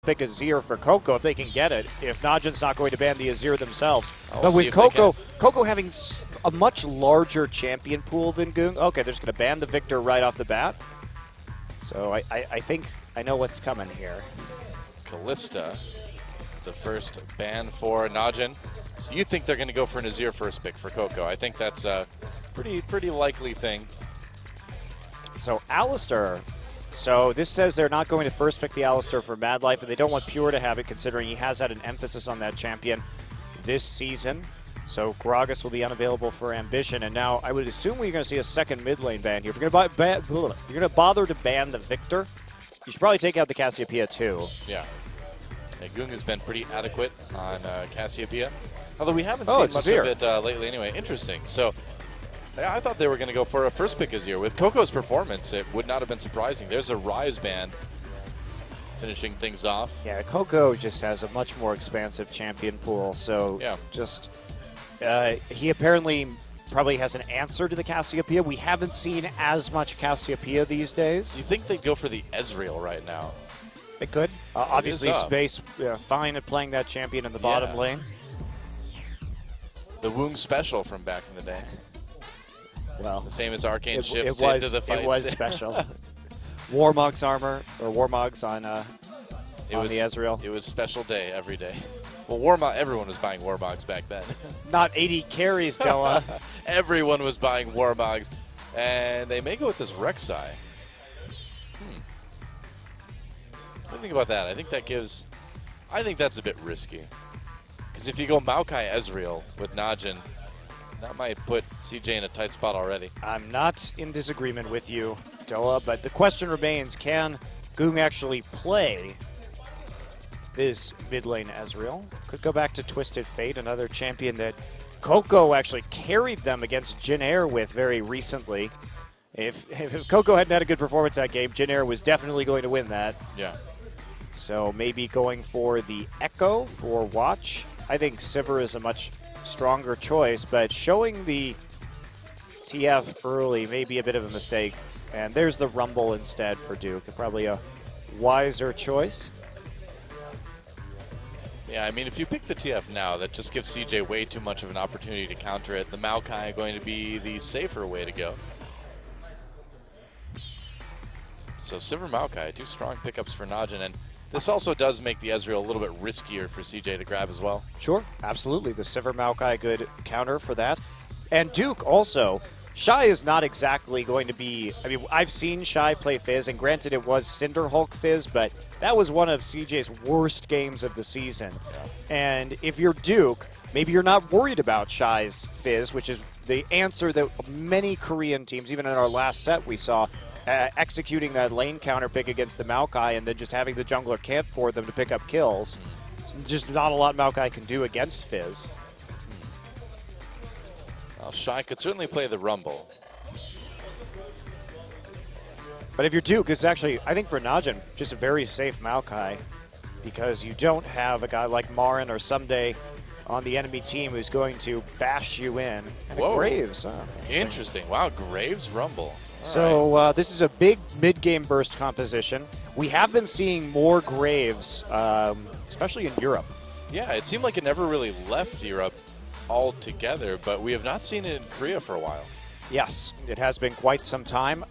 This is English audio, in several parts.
pick Azir for Coco if they can get it, if NaJin's not going to ban the Azir themselves. But with Coco having a much larger champion pool than Goong, okay, they're just going to ban the Victor right off the bat. So I think I know what's coming here. Kalista, the first ban for NaJin. So you think they're going to go for an Azir first pick for Coco? I think that's a pretty likely thing. So Alistar. So this says they're not going to first pick the Alistar for Mad Life, and they don't want Pure to have it, considering he has had an emphasis on that champion this season. So Gragas will be unavailable for Ambition, and now I would assume we're going to see a second mid lane ban here. If you're going to bother to ban the Victor, you should probably take out the Cassiopeia too. Yeah. Goong has been pretty adequate on Cassiopeia, although we haven't seen much of it lately anyway. Interesting. So yeah, I thought they were going to go for a first pick Azir. With Coco's performance, it would not have been surprising. There's a Rise ban finishing things off. Yeah, Coco just has a much more expansive champion pool, so yeah. Just he apparently probably has an answer to the Cassiopeia. We haven't seen as much Cassiopeia these days. Do you think they'd go for the Ezreal right now? They could. Obviously, Space fine at playing that champion in the bottom lane. The Woong special from back in the day. Well, the famous arcane shift into the fight. It was special. Warmog's armor, or Warmog's on the Ezreal. It was special day every day. Well, Warmog, everyone was buying Warmogs back then. Not 80 carries, Della. Everyone was buying Warmogs. And they may go with this Rek'Sai. What do you think about that? I think that's a bit risky. Because if you go Maokai Ezreal with NaJin, that might put CJ in a tight spot already. I'm not in disagreement with you, Doa, but the question remains, can Goong actually play this mid lane Ezreal? Could go back to Twisted Fate, another champion that Coco actually carried them against Jin Air with very recently. If Coco hadn't had a good performance that game, Jin Air was definitely going to win that. Yeah. So maybe going for the Echo for Watch. I think Sivir is a much stronger choice, but showing the TF early may be a bit of a mistake. And there's the Rumble instead for Duke. Probably a wiser choice. Yeah, I mean, if you pick the TF now, that just gives CJ way too much of an opportunity to counter it. The Maokai going to be the safer way to go. So Sivir Maokai, two strong pickups for NaJin, and this also does make the Ezreal a little bit riskier for CJ to grab as well. Sure, absolutely. The Sivir Maokai, good counter for that. And Duke also, Shy is not exactly going to be, I mean, I've seen Shy play Fizz, and granted it was Cinderhulk Fizz, but that was one of CJ's worst games of the season. Yeah. And if you're Duke, maybe you're not worried about Shy's Fizz, which is the answer that many Korean teams, even in our last set we saw, executing that lane counter pick against the Maokai and then just having the jungler camp for them to pick up kills. It's just not a lot Maokai can do against Fizz. Well, Shy could certainly play the Rumble. But if you're Duke, it's actually, I think for NaJin, just a very safe Maokai, because you don't have a guy like Marin or Someday on the enemy team who's going to bash you in. And Graves. Interesting. Wow, Graves Rumble. So this is a big mid-game burst composition. We have been seeing more Graves, especially in Europe. Yeah, it seemed like it never really left Europe altogether, but we have not seen it in Korea for a while. Yes, it has been quite some time.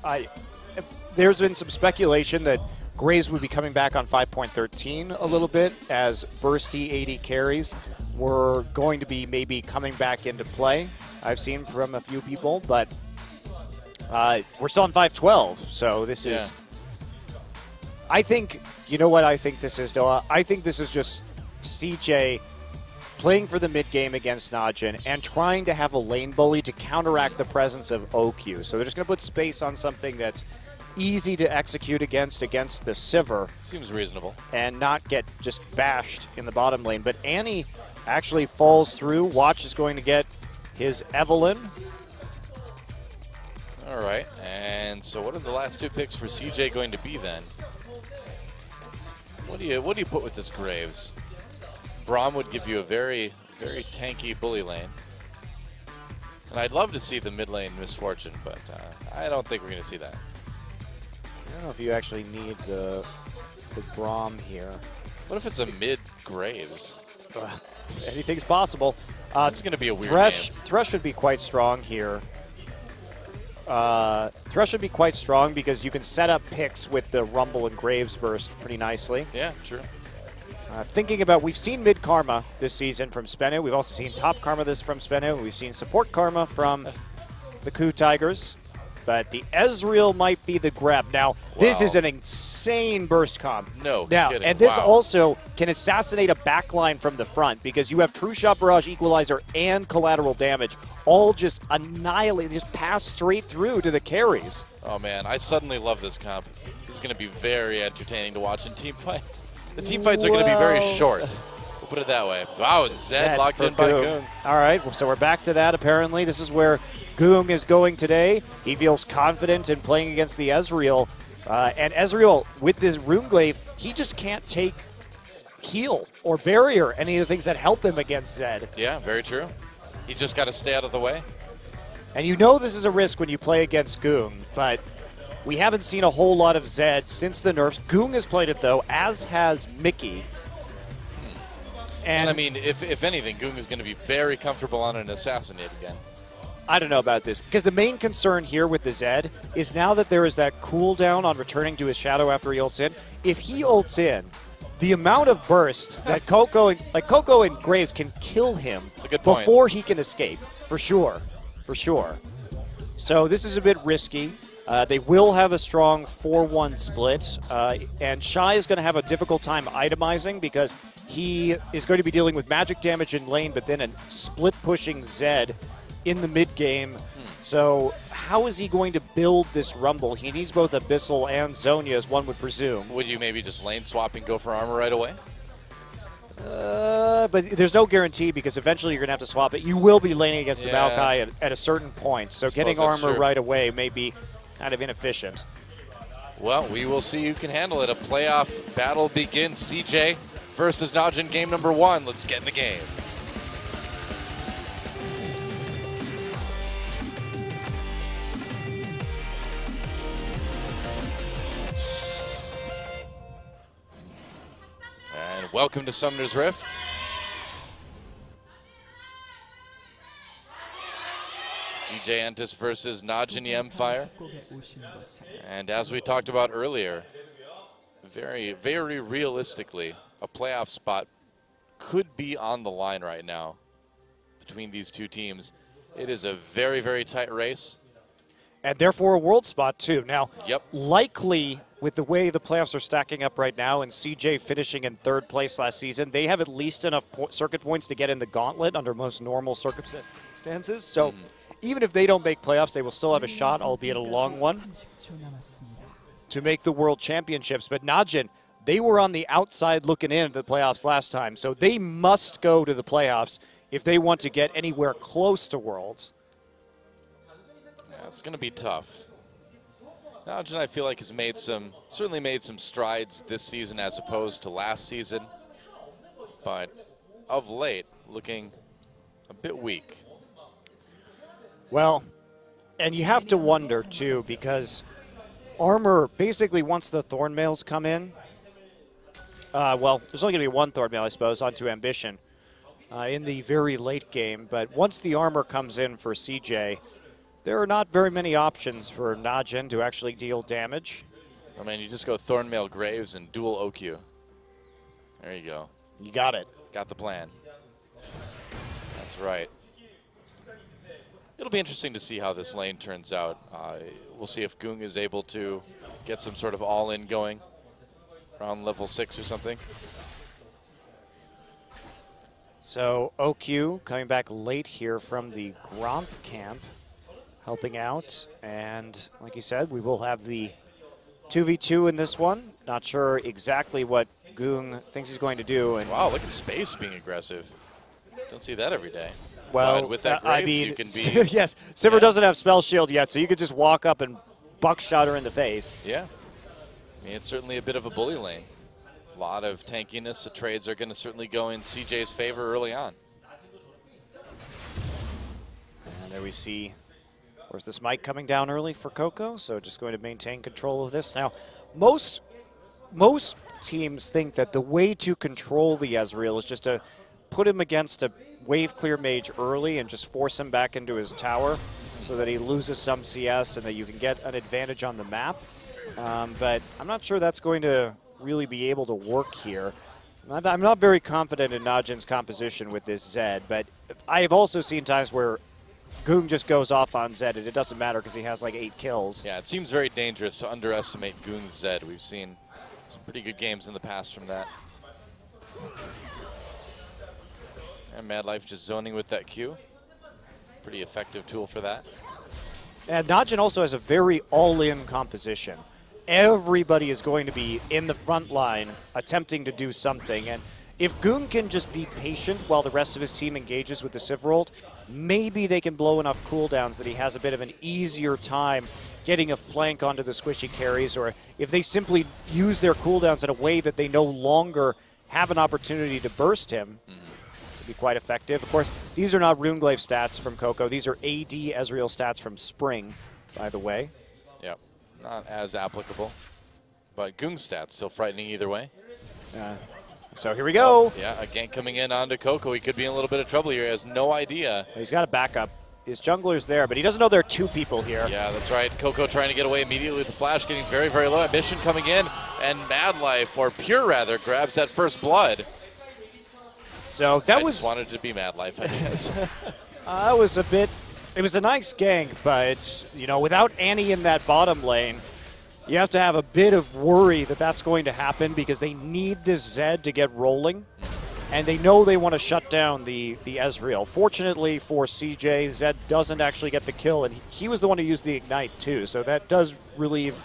There's been some speculation that Graves would be coming back on 5.13 a little bit, as bursty 80 carries were going to be maybe coming back into play. I've seen from a few people, but we're still on 5.12, so this is... I think, you know what I think this is, Doa? I think this is just CJ playing for the mid-game against NaJin and trying to have a lane bully to counteract the presence of OQ. So they're just going to put space on something that's easy to execute against the Sivir. Seems reasonable. And not get just bashed in the bottom lane. But Annie actually falls through. Watch is going to get his Evelyn. All right, and so what are the last two picks for CJ going to be then? What do you put with this Graves? Braum would give you a very, very tanky bully lane. And I'd love to see the mid lane Misfortune, but I don't think we're going to see that. I don't know if you actually need the Braum here. What if it's a mid-Graves? Anything's possible. It's going to be a weird game. Thresh should be quite strong here. Thresh should be quite strong because you can set up picks with the Rumble and Graves burst pretty nicely. Yeah, true. Thinking about, we've seen mid Karma this season from Spenu. We've also seen top Karma this from Spenu. We've seen support Karma from the Coup Tigers. But the Ezreal might be the grab. Now, this is an insane burst comp. No kidding. And this also can assassinate a backline from the front because you have True Shot Barrage, Equalizer, and collateral damage all just annihilate, just pass straight through to the carries. Oh, man. I suddenly love this comp. It's going to be very entertaining to watch in team fights. The team fights are going to be very short. We'll put it that way. Wow, and Zed locked in by Goong. All right, so we're back to that, apparently. This is where Goong is going today. He feels confident in playing against the Ezreal. And Ezreal, with this Runeglaive, he just can't take heal or barrier, any of the things that help him against Zed. Yeah, very true. He just got to stay out of the way. And you know this is a risk when you play against Goong, but we haven't seen a whole lot of Zed since the nerfs. Goong has played it, though, as has Mickey. And I mean, if anything, Goong is going to be very comfortable on an Assassinate again. I don't know about this, because the main concern here with the Zed is now that there is that cooldown on returning to his shadow after he ults in. If he ults in, the amount of burst that Coco and Graves can kill him before he can escape, for sure. So this is a bit risky. They will have a strong 4-1 split, and Shy is going to have a difficult time itemizing because he is going to be dealing with magic damage in lane, but then a split-pushing Zed in the mid-game. So how is he going to build this Rumble? He needs both Abyssal and Zhonya, as one would presume. Would you maybe just lane swap and go for armor right away? But there's no guarantee because eventually you're going to have to swap it. You will be laning against the Maokai at a certain point, so getting armor right away may be kind of inefficient. Well, we will see who can handle it. A playoff battle begins. CJ versus NaJin, game number 1. Let's get in the game. And welcome to Summoner's Rift. CJ Entus versus NaJin mFire. And as we talked about earlier, very, very realistically, a playoff spot could be on the line right now between these two teams. It is a very, very tight race. And therefore a world spot too. Now, likely with the way the playoffs are stacking up right now and CJ finishing in 3rd place last season, they have at least enough circuit points to get in the gauntlet under most normal circumstances. So even if they don't make playoffs, they will still have a shot, albeit a long one, to make the World Championships. But NaJin, they were on the outside looking in at the playoffs last time, so they must go to the playoffs if they want to get anywhere close to Worlds. Yeah, it's going to be tough. NaJin, I feel like, has certainly made some strides this season as opposed to last season, but of late, looking a bit weak. Well, and you have to wonder, too, because Armor, basically, once the Thornmails come in, well, there's only going to be one Thornmail, I suppose, onto Ambition in the very late game. But once the Armor comes in for CJ, there are not very many options for NaJin to actually deal damage. I mean, you just go Thornmail Graves and dual OQ. There you go. You got it. Got the plan. That's right. It'll be interesting to see how this lane turns out. We'll see if Goong is able to get some sort of all-in going around level 6 or something. So OQ coming back late here from the Gromp camp, helping out. And like you said, we will have the 2v2 in this one. Not sure exactly what Goong thinks he's going to do. And wow, look at Space being aggressive. Don't see that every day. Well, with that Graves, I mean, you can be... yes, Sivir doesn't have Spell Shield yet, so you could just walk up and buckshot her in the face. Yeah. I mean, it's certainly a bit of a bully lane. A lot of tankiness. The trades are going to certainly go in CJ's favor early on. And there we see, where's this mic coming down early for Coco, so just going to maintain control of this. Now, most teams think that the way to control the Ezreal is just to put him against a wave clear mage early and just force him back into his tower so that he loses some CS and that you can get an advantage on the map. But I'm not sure that's going to really be able to work here. I'm not very confident in NaJin's composition with this Zed, but I have also seen times where Goong just goes off on Zed, and it doesn't matter because he has like 8 kills. Yeah, it seems very dangerous to underestimate Goong's Zed. We've seen some pretty good games in the past from that. And Mad Life just zoning with that Q. Pretty effective tool for that. And NaJin also has a very all-in composition. Everybody is going to be in the front line attempting to do something. And if Goong can just be patient while the rest of his team engages with the Sivrold, maybe they can blow enough cooldowns that he has a bit of an easier time getting a flank onto the squishy carries, or if they simply use their cooldowns in a way that they no longer have an opportunity to burst him, it'd be quite effective. Of course, these are not Runeglaive stats from Coco. These are AD Ezreal stats from Spring, by the way. Yep, not as applicable. But Goong's stats still frightening either way. So here we go. Oh, yeah, a gank coming in onto Coco. He could be in a little bit of trouble here. He has no idea. He's got a backup. His jungler's there, but he doesn't know there are 2 people here. Yeah, that's right. Coco trying to get away immediately with the flash, getting very, very low. Ambition coming in, and Mad Life, or Pure rather, grabs that first blood. So that I was just wanted to be Mad Life, I guess. It was a nice gank, but you know, without Annie in that bottom lane, you have to have a bit of worry that that's going to happen because they need this Zed to get rolling, and they know they want to shut down the Ezreal. Fortunately for CJ, Zed doesn't actually get the kill, and he was the one who used the Ignite too, so that does relieve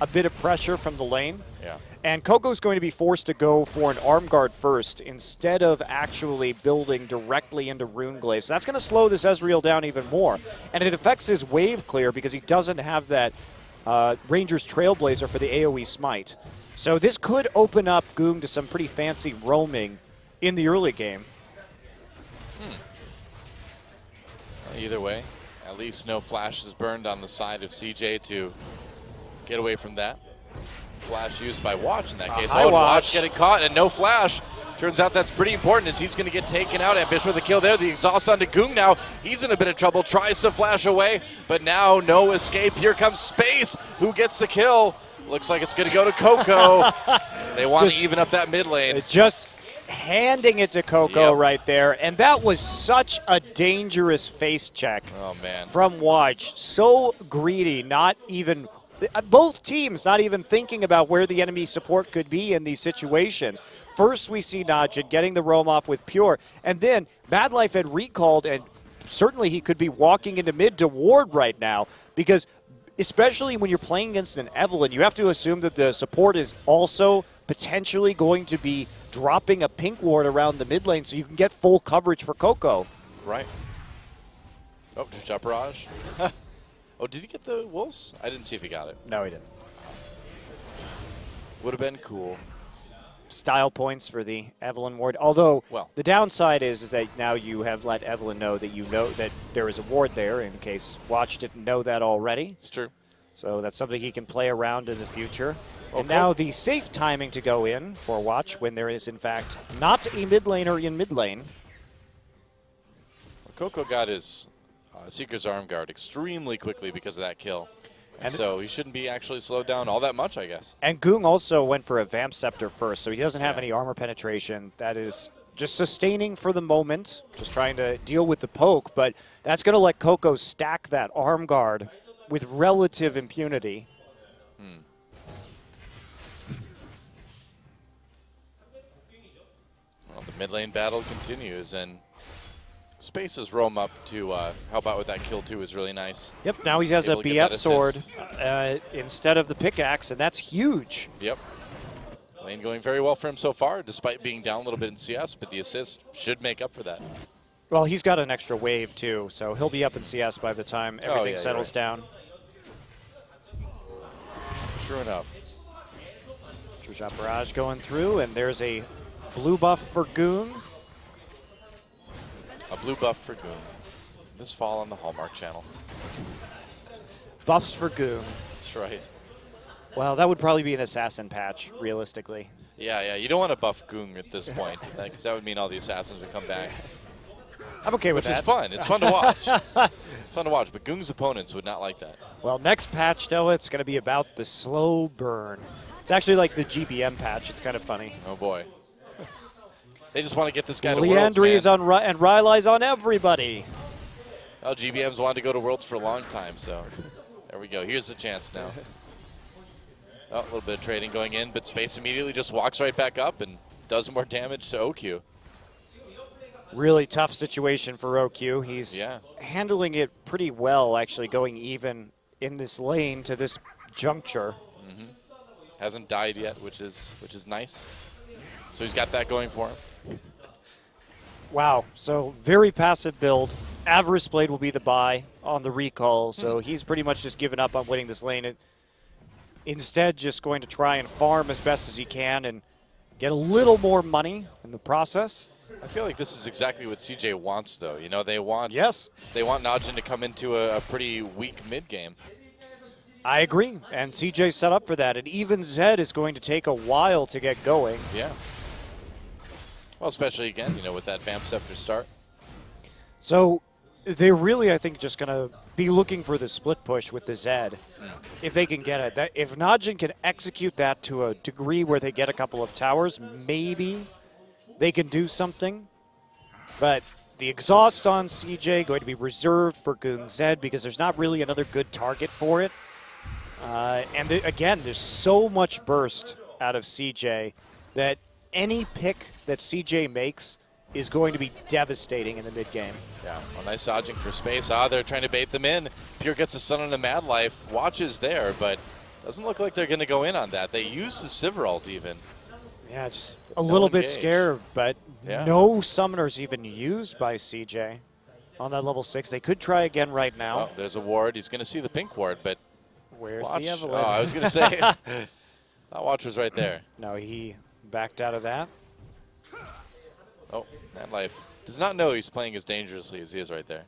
a bit of pressure from the lane. Yeah. And Coco's going to be forced to go for an arm guard first instead of actually building directly into Runeglaive. So that's going to slow this Ezreal down even more. And it affects his wave clear because he doesn't have that Ranger's Trailblazer for the AoE Smite. So this could open up Goong to some pretty fancy roaming in the early game. Either way, at least no flash is burned on the side of CJ to get away from that. Flash used by Watch in that case. Oh, Watch getting caught and no flash. Turns out that's pretty important as he's going to get taken out. Ambition with a kill there. The exhaust onto Goong now. He's in a bit of trouble. Tries to flash away, but now no escape. Here comes Space, who gets the kill. Looks like it's going to go to Coco. They want to even up that mid lane. Just handing it to Coco right there. And that was such a dangerous face check from Watch. So greedy, not even... Both teams not even thinking about where the enemy support could be in these situations. First, we see NaJin getting the roam off with Pure, and then Mad Life had recalled, and certainly he could be walking into mid to ward right now, because especially when you're playing against an Evelynn, you have to assume that the support is also potentially going to be dropping a pink ward around the mid lane so you can get full coverage for Coco. Right. Oh, shot barrage. Oh, did he get the wolves? I didn't see if he got it. No, he didn't. Would have been cool. Style points for the Evelynn ward. Although, the downside is that now you have let Evelynn know that there is a ward there in case Watch didn't know that already. It's true. So that's something he can play around in the future. And now the safe timing to go in for Watch when there is, in fact, not a mid laner in mid lane. Coco got his Seeker's Arm Guard extremely quickly because of that kill. And so he shouldn't be actually slowed down all that much, I guess. And Goong also went for a Vamp Scepter first, so he doesn't have any armor penetration. That is just sustaining for the moment, just trying to deal with the poke, but that's going to let Coco stack that Arm Guard with relative impunity. Well, the mid lane battle continues, and Space's roam up to help out with that kill, too, is really nice. Yep, now he has a BF sword instead of the pickaxe, and that's huge. Yep. Lane going very well for him so far, despite being down a little bit in CS, but the assist should make up for that. Well, he's got an extra wave, too, so he'll be up in CS by the time everything settles down. True enough. True Shot Barrage going through, and there's a blue buff for Goong. A blue buff for Goong. This fall on the Hallmark Channel. Buffs for Goong. That's right. Well, that would probably be an assassin patch, realistically. Yeah, you don't want to buff Gung at this point, because that would mean all the assassins would come back. I'm okay with that. Which is fun. It's fun to watch. It's fun to watch, but Gung's opponents would not like that. Well, next patch, though, it's going to be about the slow burn. It's actually like the GBM patch. It's kind of funny. Oh, boy. They just want to get this guy to Worlds, Leandry's on and Rylai's on everybody. Well, GBM's wanted to go to Worlds for a long time, so there we go. Here's the chance now. Oh, a little bit of trading going in, but Space immediately just walks right back up and does more damage to OQ. Really tough situation for OQ. He's handling it pretty well, actually, going even in this lane to this juncture. Hasn't died yet, which is nice. So he's got that going for him. Wow, so very passive build. Avarice Blade will be the buy on the recall, so he's pretty much just given up on winning this lane. And instead, just going to try and farm as best as he can and get a little more money in the process. I feel like this is exactly what CJ wants, though. You know, they want NaJin to come into a pretty weak mid game. I agree, and CJ's set up for that. And even Zed is going to take a while to get going. Yeah. Well, especially again, you know, with that Vamp Scepter start. So they're really, I think, just going to be looking for the split push with the Zed, if they can get it. If NaJin can execute that to a degree where they get a couple of towers, maybe they can do something. But the exhaust on CJ going to be reserved for Gung Zed because there's not really another good target for it. And again, there's so much burst out of CJ that any pick that CJ makes is going to be devastating in the mid game. Yeah, well, nice dodging for Space. They're trying to bait them in. Pure gets a stun on a Mad Life. Watches there, but doesn't look like they're going to go in on that. They use the Sivir ult even. Yeah, just a little bit scared, but no summoners even used by CJ on that level 6. They could try again right now. Oh, there's a ward. He's going to see the pink ward, but where's watch. The Evelyn? Oh, I was going to say, that watch was right there. No, he backed out of that. Oh, Mad Life does not know he's playing as dangerously as he is right there.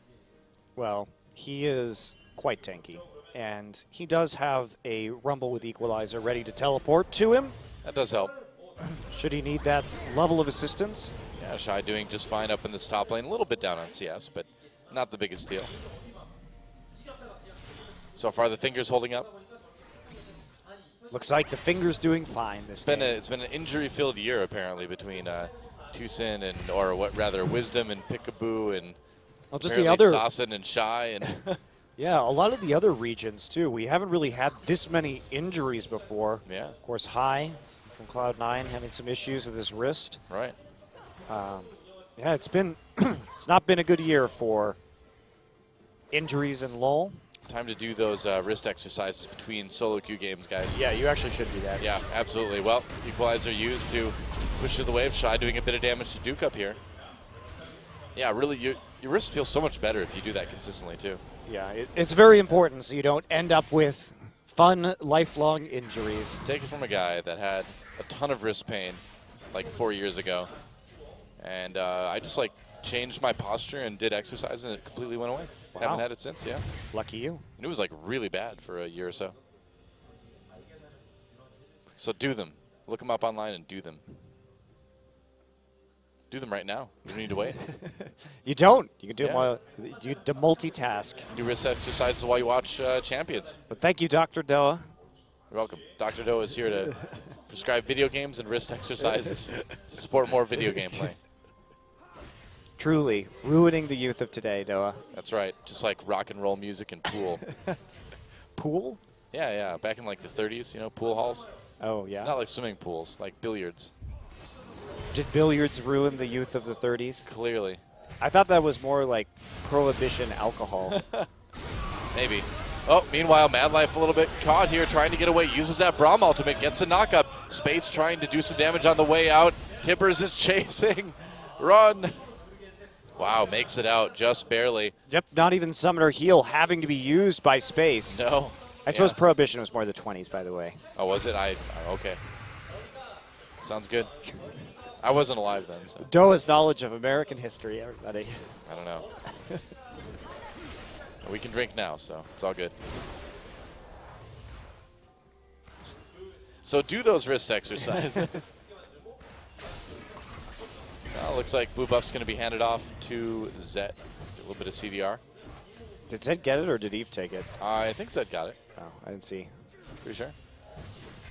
Well, he is quite tanky, and he does have a Rumble with Equalizer ready to teleport to him. That does help. Should he need that level of assistance? Yeah, Shy doing just fine up in this top lane. A little bit down on CS, but not the biggest deal. So far, the Finger's holding up. Looks like the Finger's doing fine this game. It's been an injury-filled year, apparently, between Tucson and, or what rather, Wisdom and Pickaboo and just the other Sassen and Shy. And yeah, a lot of the other regions, too. We haven't really had this many injuries before. Yeah. Of course, High from Cloud9 having some issues with his wrist. Right. Yeah, it's been it's not been a good year for injuries in LoL. Time to do those wrist exercises between solo queue games, guys. Yeah, you actually should do that. Yeah, absolutely. Well, Equalizer used to push through the wave. Shy doing a bit of damage to Duke up here. Yeah, really, your wrist feels so much better if you do that consistently, too. Yeah, it's very important so you don't end up with fun, lifelong injuries. Take it from a guy that had a ton of wrist pain like 4 years ago. And I just, changed my posture and did exercise, and it completely went away. Wow. Haven't had it since, yeah. Lucky you. And it was, really bad for a year or so. So do them. Look them up online and do them. Do them right now. You don't need to wait. You don't. You can do them while you multitask. Do wrist exercises while you watch Champions. But thank you, Dr. Doa. You're welcome. Dr. Doa is here to prescribe video games and wrist exercises to support more video game playing. Truly ruining the youth of today, Doa. That's right. Just like rock and roll music and pool. Pool? Yeah. Back in the 30s, pool halls. Oh, yeah. Not like swimming pools, like billiards. Did billiards ruin the youth of the 30s? Clearly. I thought that was more like prohibition alcohol. Maybe. Oh, meanwhile, Mad Life a little bit caught here, trying to get away. Uses that Braum ultimate, gets a knock-up. Space trying to do some damage on the way out. Tippers is chasing. Run. Wow, makes it out just barely. Yep, not even Summoner Heal having to be used by Space. No. I suppose Prohibition was more the 20s, by the way. Oh, was it? Okay. Sounds good. I wasn't alive then, so. Doa's knowledge of American history, everybody. I don't know. We can drink now, so it's all good. So do those wrist exercises. Well, looks like blue buff's going to be handed off to Zed. A little bit of CDR. Did Zed get it, or did Eve take it? I think Zed got it. Oh, I didn't see. Pretty sure.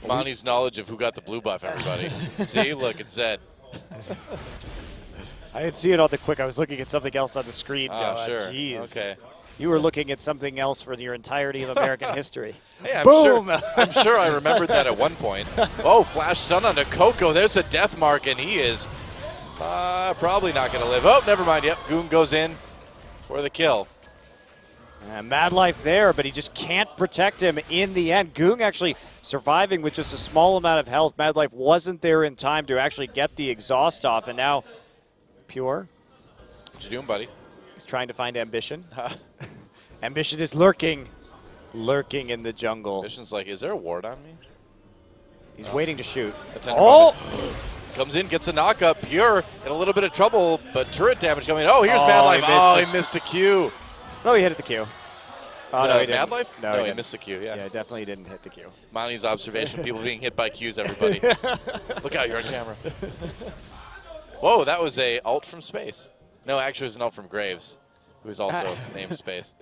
Monty's knowledge of who got the blue buff, everybody. See, look, it's Zed. I didn't see it on the quick. I was looking at something else on the screen. Oh, sure. Jeez. Okay. You were looking at something else for your entirety of American history. Hey, Boom! I'm sure I remembered that at one point. Oh, flash stun onto Coco. There's a death mark, and he is probably not going to live. Oh, never mind. Yep, Goon goes in for the kill. Mad Life there, but he just can't protect him in the end. Goong actually surviving with just a small amount of health. Mad Life wasn't there in time to actually get the exhaust off, and now Pure. What you doing, buddy? He's trying to find Ambition. Ambition is lurking in the jungle. Ambition's like, is there a ward on me? He's waiting to shoot. Oh! Comes in, gets a knockup. Pure in a little bit of trouble, but turret damage coming. Oh, here's Mad Life. He missed a Q. No, he hit the Q. Oh, no, he didn't. Mad Life? No, he missed the Q, yeah. Yeah, definitely didn't hit the Q. Monty's observation, people being hit by Qs, everybody. Look out, you're on camera. Whoa, that was a ult from Space. No, actually it was an ult from Graves, who is also named Space.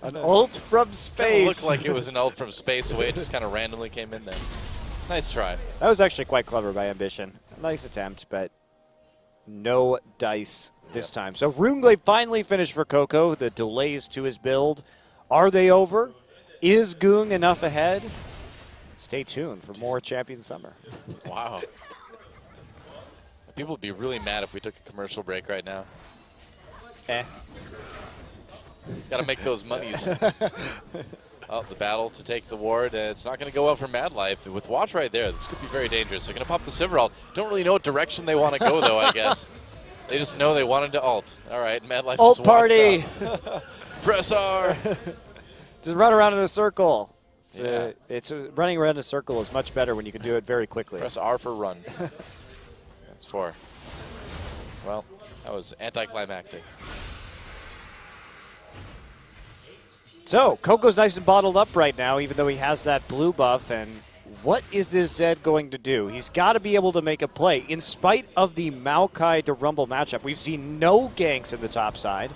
An ult from Space. It looked like it was an ult from Space, the way it just kind of randomly came in there. Nice try. That was actually quite clever by Ambition. Nice attempt, but no dice this time. So Runeglade finally finished for Coco. The delays to his build. Are they over? Is Goong enough ahead? Stay tuned for more Champion Summer. Wow. People would be really mad if we took a commercial break right now. Got to make those monies. Oh, the battle to take the ward. It's not going to go well for Mad Life. With Watch right there, this could be very dangerous. They're going to pop the Sivir. Don't really know what direction they want to go, though, I guess. They just know they wanted to ult. All right, Mad Life ult party. Press R. Just run around in a circle. Yeah. Running around in a circle is much better when you can do it very quickly. Press R for run. That's 4. Well, that was anticlimactic. So, Coco's nice and bottled up right now, even though he has that blue buff. And what is this Zed going to do? He's got to be able to make a play. In spite of the Maokai to Rumble matchup, we've seen no ganks in the top side.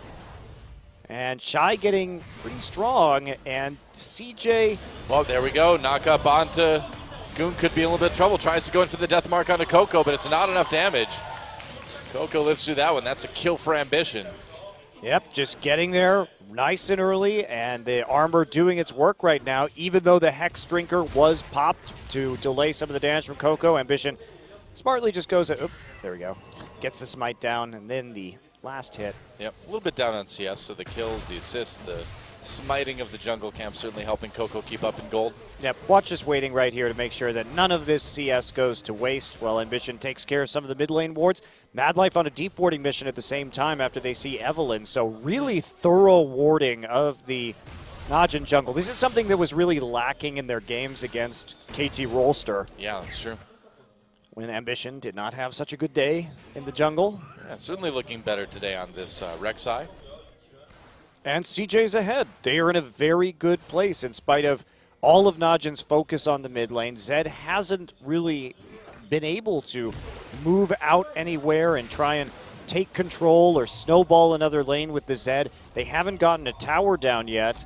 And Shy getting pretty strong, and CJ... Well, there we go. Knock up onto... Goon could be in a little bit of trouble. Tries to go in for the death mark onto Coco, but it's not enough damage. Coco lives through that one. That's a kill for Ambition. Yep, just getting there nice and early, and the armor doing its work right now, even though the Hex Drinker was popped to delay some of the damage from Coco. Ambition smartly just goes... there we go. Gets the smite down, and then the last hit. Yep, a little bit down on CS, so the kills, the assists, the smiting of the jungle camp certainly helping Coco keep up in gold. Yep, Watch is waiting right here to make sure that none of this CS goes to waste while Ambition takes care of some of the mid lane wards. Mad Life on a deep warding mission at the same time after they see Evelynn, so really thorough warding of the NaJin jungle. This is something that was really lacking in their games against KT Rolster. Yeah, that's true. When Ambition did not have such a good day in the jungle. Yeah, certainly looking better today on this Rek'Sai. And CJ's ahead. They are in a very good place in spite of all of NaJin's focus on the mid lane. Zed hasn't really been able to move out anywhere and try and take control or snowball another lane with the Zed. They haven't gotten a tower down yet,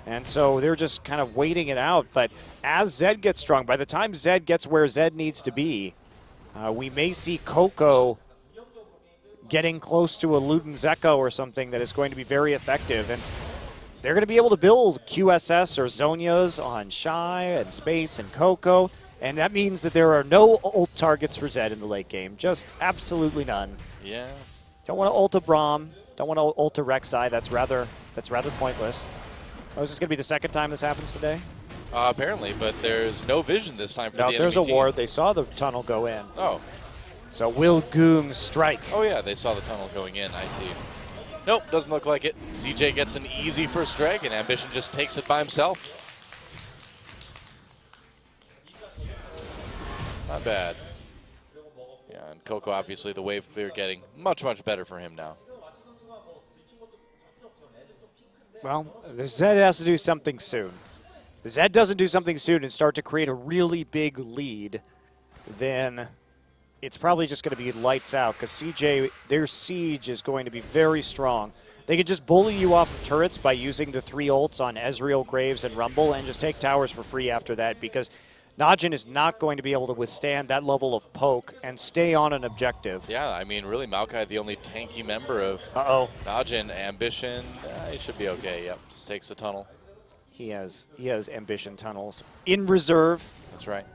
and so they're just kind of waiting it out. But as Zed gets strong, by the time Zed gets where Zed needs to be, we may see Coco getting close to a Luden Zeko or something that is going to be very effective. And they're going to be able to build QSS or Zonias on Shy and Space and Coco. And that means that there are no ult targets for Zed in the late game. Just absolutely none. Yeah. Don't want to ult a Braum. Don't want to ult a Rek'Sai. That's rather pointless. Oh, is this going to be the second time this happens today? Apparently, but there's no vision this time for the enemy there's a team. ward. They saw the tunnel go in. Oh. So will Goong strike? Oh, yeah, they saw the tunnel going in. I see. Nope, doesn't look like it. CJ gets an easy first drag, and Ambition just takes it by himself. Not bad. Yeah, and Coco, obviously, the wave clear getting much, much better for him now. Well, the Zed has to do something soon. The Zed doesn't do something soon and start to create a really big lead, then it's probably just going to be lights out because CJ, their siege is going to be very strong. They can just bully you off of turrets by using the 3 ults on Ezreal, Graves, and Rumble and just take towers for free after that because NaJin is not going to be able to withstand that level of poke and stay on an objective. Yeah, I mean, really, Maokai, the only tanky member of NaJin. Ambition, he should be okay. Yep, just takes the tunnel. He has Ambition tunnels in reserve. That's right.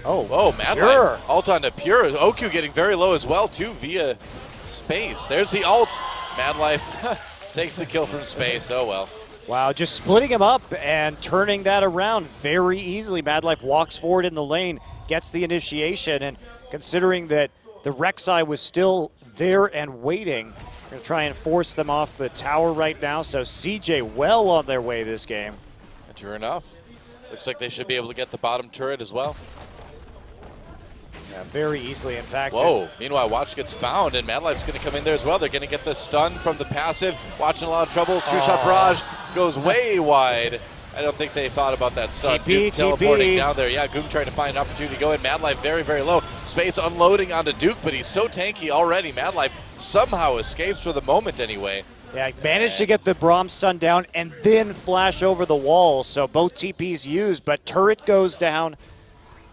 Oh, Mad Life. Ult onto Pure. OQ getting very low as well, too, via Space. There's the ult. Mad Life takes the kill from Space. Oh, well. Wow, just splitting him up and turning that around very easily. Mad Life walks forward in the lane, gets the initiation, and considering that the Rek'Sai was still there and waiting, we're going to try and force them off the tower right now. So CJ well on their way this game. And sure enough, looks like they should be able to get the bottom turret as well. Yeah, very easily, in fact. Whoa. Meanwhile, Watch gets found, and Mad Life's going to come in there as well. They're going to get the stun from the passive. Watch in a lot of trouble. True Shot Barrage goes way wide. I don't think they thought about that stun. Duke teleporting down there. Yeah, Goom trying to find an opportunity to go in. Mad Life very, very low. Space unloading onto Duke, but he's so tanky already. Mad Life somehow escapes for the moment anyway. Yeah, managed to get the Braum stun down and then flash over the wall. So both TPs used, but turret goes down.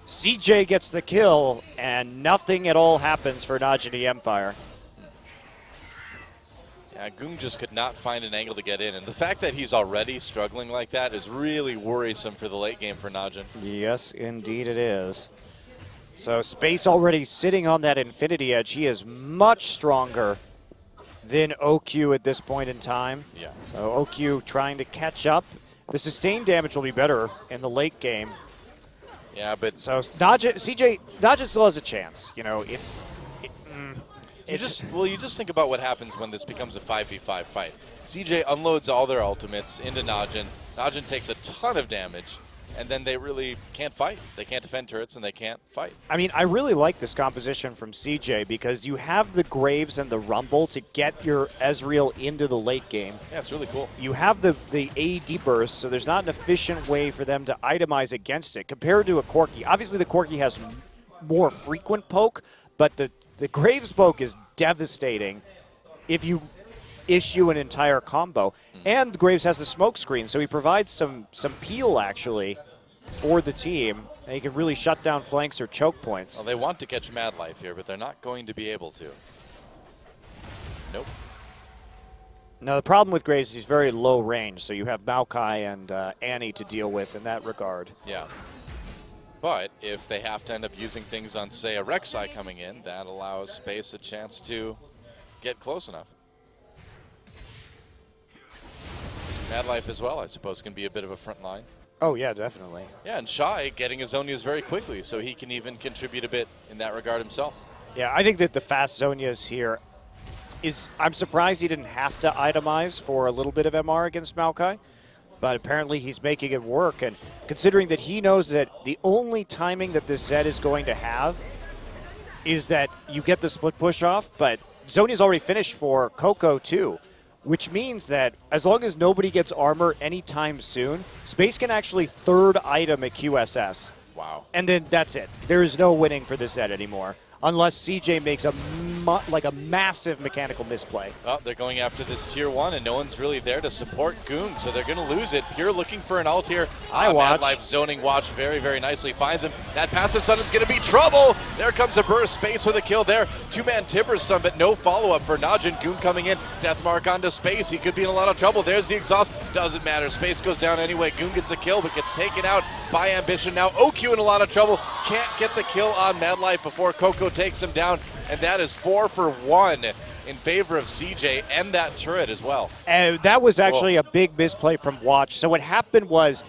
CJ gets the kill, and nothing at all happens for NaJin mFire. Yeah, Goom just could not find an angle to get in, and the fact that he's already struggling like that is really worrisome for the late game for NaJin. Yes, indeed it is. So Space already sitting on that Infinity Edge. He is much stronger than OQ at this point in time. Yeah. So OQ trying to catch up. The sustained damage will be better in the late game. Yeah, but so NaJin still has a chance. You know, you just think about what happens when this becomes a 5v5 fight. CJ unloads all their ultimates into NaJin. NaJin takes a ton of damage, and then they really can't fight. They can't defend turrets, and they can't fight. I mean, I really like this composition from CJ because you have the Graves and the Rumble to get your Ezreal into the late game. Yeah, it's really cool. You have the AD burst, so there's not an efficient way for them to itemize against it compared to a Corki. Obviously, the Corki has more frequent poke, but the Graves poke is devastating if you issue an entire combo. And Graves has the smoke screen, so he provides some peel, actually, for the team. And he can really shut down flanks or choke points. Well, they want to catch Mad Life here, but they're not going to be able to. Nope. Now, the problem with Graves is he's very low range, so you have Maokai and Annie to deal with in that regard. Yeah. But if they have to end up using things on, say, a Rek'Sai coming in, that allows Space a chance to get close enough. Mad Life as well, I suppose, can be a bit of a front line. Oh, yeah, definitely. Yeah, and Shy getting his Zonias very quickly, so he can even contribute a bit in that regard himself. Yeah, I think that the fast Zonias here I'm surprised he didn't have to itemize for a little bit of MR against Maokai, but apparently he's making it work. And considering that he knows that the only timing that this Zed is going to have is that you get the split push off, but Zonia's already finished for Coco too, which means that as long as nobody gets armor anytime soon, Space can actually third item at QSS. Wow. And then that's it. There is no winning for this Zed anymore, unless CJ makes a massive mechanical misplay. Well, they're going after this tier 1, and no one's really there to support Goon, so they're going to lose it. Pure looking for an ult here. Mad Life zoning Watch very, very nicely. Finds him. That passive stun is going to be trouble. There comes a burst. Space with a kill there. Two-man Tibbers stun, but no follow-up for NaJin. Goon coming in. Death mark onto Space. He could be in a lot of trouble. There's the exhaust. Doesn't matter. Space goes down anyway. Goon gets a kill, but gets taken out by Ambition. Now OQ in a lot of trouble. Can't get the kill on Mad Life before Coco takes him down. And that is 4 for 1 in favor of CJ and that turret as well. And that was actually a big misplay from Watch. So what happened was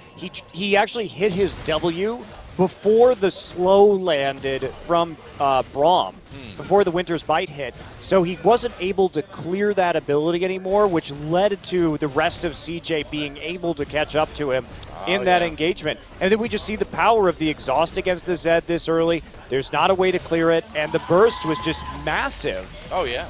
he actually hit his W before the slow landed from Braum, before the Winter's Bite hit. So he wasn't able to clear that ability anymore, which led to the rest of CJ being able to catch up to him in that engagement. And then we just see the power of the exhaust against the Zed this early. There's not a way to clear it, and the burst was just massive. Oh, yeah.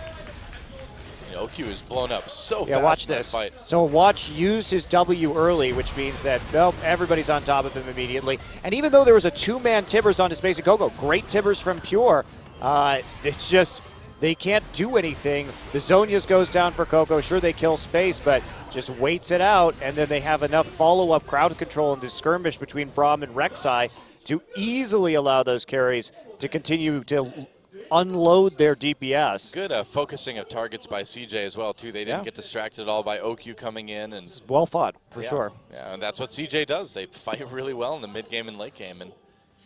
OQ is blown up so fast. Yeah, watch this. Fight. So Watch used his W early, which means that, nope, everybody's on top of him immediately. And even though there was a two-man Tibbers onto Space and Coco, great Tibbers from Pure, It's just they can't do anything. The Zonias goes down for Coco. Sure, they kill space, but just waits it out, and then they have enough follow-up crowd control in the skirmish between Braum and Rek'Sai to easily allow those carries to continue to unload their DPS. Good focusing of targets by CJ as well, too. They didn't get distracted at all by OQ coming in. And well fought, for sure. Yeah, and that's what CJ does. They fight really well in the mid-game and late game, and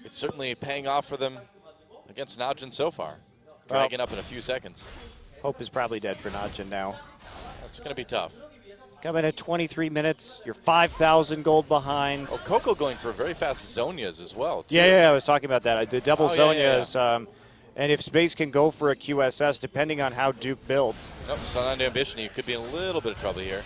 it's certainly paying off for them against NaJin so far. Dragging up in a few seconds. Hope is probably dead for NaJin now. That's going to be tough. Coming at 23 minutes, you're 5,000 gold behind. Oh, Coco going for very fast Zonias as well, too. Yeah, I was talking about that. The double Zonias, and if Space can go for a QSS, depending on how Duke builds. Nope, Sun on Ambition, he could be in a little bit of trouble here.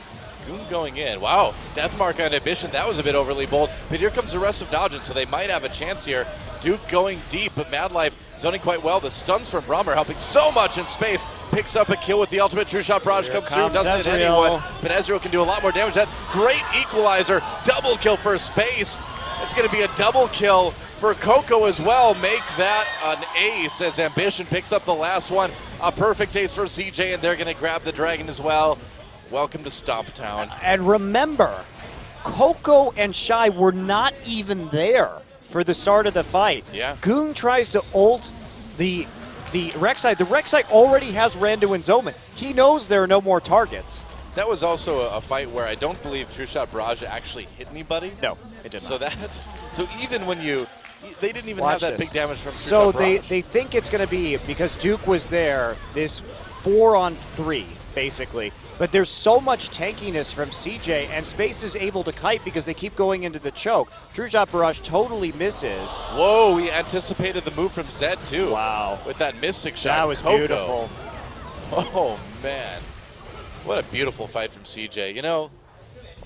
Goon going in. Wow, Deathmark on Ambition, that was a bit overly bold. But here comes the rest of NaJin, so they might have a chance here. Duke going deep, but Madlife zoning quite well. The stuns from Braum helping so much in space. Picks up a kill with the ultimate. True Shot Barrage comes through, doesn't hit anyone. But Ezreal can do a lot more damage. That great equalizer. Double kill for space. It's going to be a double kill for Coco as well. Make that an ace as Ambition picks up the last one. A perfect ace for CJ, and they're going to grab the dragon as well. Welcome to Stomp Town. And remember, Coco and Shy were not even there for the start of the fight. Yeah. Goon tries to ult the Rek'Sai. The Rek'Sai already has Randu and Zoman. He knows there are no more targets. That was also a fight where I don't believe True Shot Barrage actually hit anybody. No, it did not. So even when they didn't even have that big damage from True So Shot Barrage. they think it's going to be, because Duke was there, this 4-on-3, basically. But there's so much tankiness from CJ, and Space is able to kite because they keep going into the choke. True Shot Barrage totally misses. Whoa, we anticipated the move from Zed, too. Wow. With that Mystic Shot. That was Coco. beautiful. Oh, man. What a beautiful fight from CJ. You know,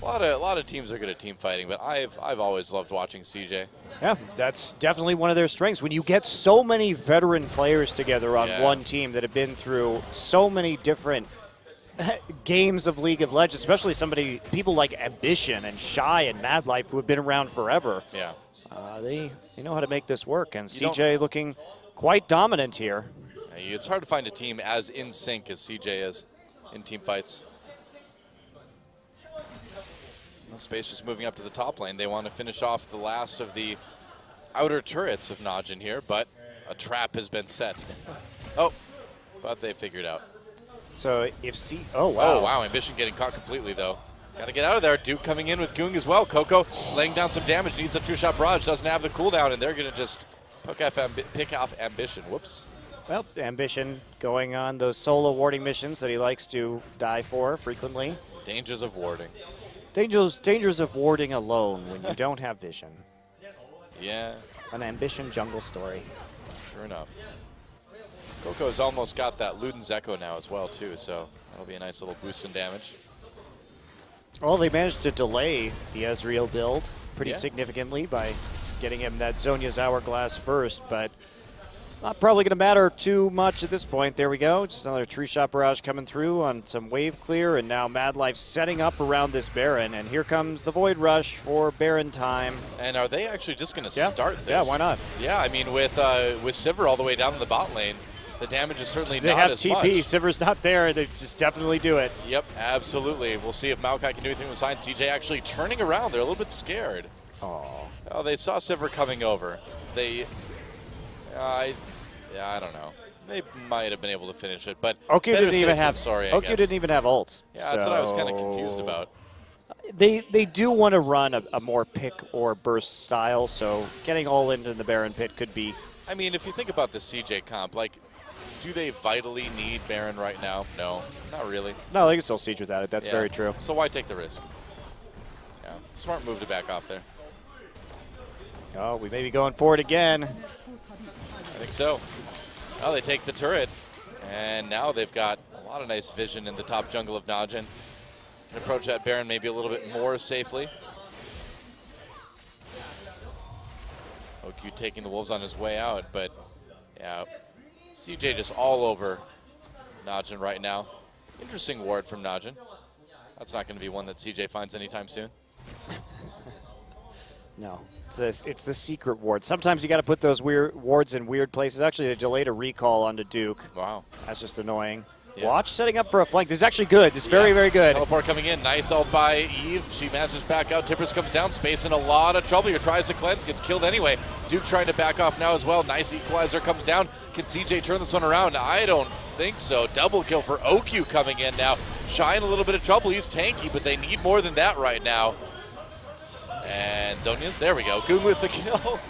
a lot of teams are good at team fighting, but I've always loved watching CJ. Yeah, that's definitely one of their strengths. When you get so many veteran players together on one team that have been through so many different games of League of Legends, especially people like Ambition and Shy and Madlife who have been around forever. Yeah. They know how to make this work, and CJ looking quite dominant here. It's hard to find a team as in sync as CJ is in team fights. Well, Space just moving up to the top lane. They want to finish off the last of the outer turrets of NaJin here, but a trap has been set. Oh, but they figured out. So if oh wow. Oh wow, Ambition getting caught completely though. Got to get out of there. Duke coming in with Goong as well. Coco laying down some damage, needs a True Shot Barrage, doesn't have the cooldown, and they're going to just pick off Ambition. Whoops. Well, Ambition going on those solo warding missions that he likes to die for frequently. Dangers of warding. Dangers of warding alone when you don't have vision. Yeah. An Ambition jungle story. Sure enough. Coco's almost got that Luden's Echo now as well, too, so that'll be a nice little boost in damage. Well, they managed to delay the Ezreal build pretty significantly by getting him that Zhonya's Hourglass first, but not probably going to matter too much at this point. There we go. Just another True Shot Barrage coming through on some wave clear, and now Madlife setting up around this Baron, and here comes the Void Rush for Baron time. And are they actually just going to start this? Yeah, why not? Yeah, I mean, with Sivir all the way down in the bot lane, the damage is certainly not as much. They have TP. Sivir's not there. They just definitely do it. Yep, absolutely. We'll see if Maokai can do anything with Sign. CJ actually turning around. They're a little bit scared. Oh, they saw Sivir coming over. I don't know. They might have been able to finish it, but OQ didn't even have. OQ didn't even have ults. Yeah, that's what I was kind of confused about. They do want to run a more pick or burst style, so getting all into the Baron pit could be. I mean, if you think about the CJ comp, like, do they vitally need Baron right now? No, not really. No, they can still siege without it. That's very true. So why take the risk? Yeah, smart move to back off there. Oh, we may be going for it again. I think so. Now they take the turret, and now they've got a lot of nice vision in the top jungle of NaJin. Can approach that Baron maybe a little bit more safely. OQ taking the Wolves on his way out, but yeah, CJ just all over NaJin right now. Interesting ward from NaJin. That's not going to be one that CJ finds anytime soon. No. It's the secret ward. Sometimes you got to put those weird wards in weird places. Actually, they delayed a recall onto Duke. Wow. That's just annoying. Yeah. Watch setting up for a flank. This is actually good. This is very, very good. Teleport coming in. Nice ult by Eve. She manages back out. Tippers comes down. Space in a lot of trouble here. Tries to cleanse. Gets killed anyway. Duke trying to back off now as well. Nice equalizer comes down. Can CJ turn this one around? I don't think so. Double kill for OQ coming in now. Shy in a little bit of trouble. He's tanky, but they need more than that right now. And Zonia's, there we go. Goon with the kill.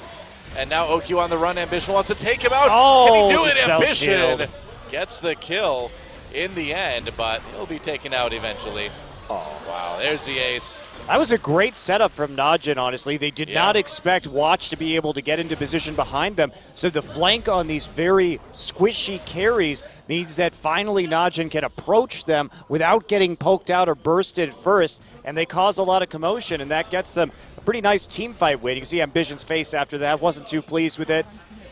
And now OQ on the run. Ambition wants to take him out. Oh, can he do it? spell Ambition shield. Gets the kill in the end, but he'll be taken out eventually. Oh, wow. There's the ace. That was a great setup from NaJin, honestly. They did not expect Watch to be able to get into position behind them. So the flank on these very squishy carries means that finally NaJin can approach them without getting poked out or bursted first. And they cause a lot of commotion, and that gets them a pretty nice team fight win. You can see Ambition's face after that. Wasn't too pleased with it.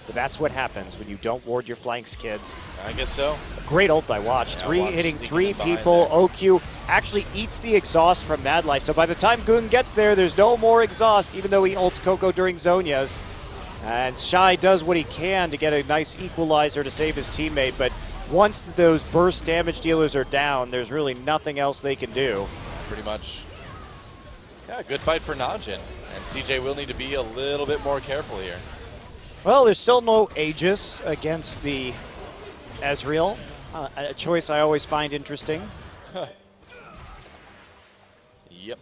But that's what happens when you don't ward your flanks, kids. I guess so. A great ult by Watch. Yeah, Hitting three people. OQ actually eats the exhaust from Mad Life. So by the time Goon gets there, there's no more exhaust, even though he ults Coco during Zonia's. And Shy does what he can to get a nice equalizer to save his teammate. But once those burst damage dealers are down, there's really nothing else they can do. Pretty much. Yeah, good fight for NaJin. And CJ will need to be a little bit more careful here. Well, there's still no Aegis against the Ezreal, a choice I always find interesting. Yep.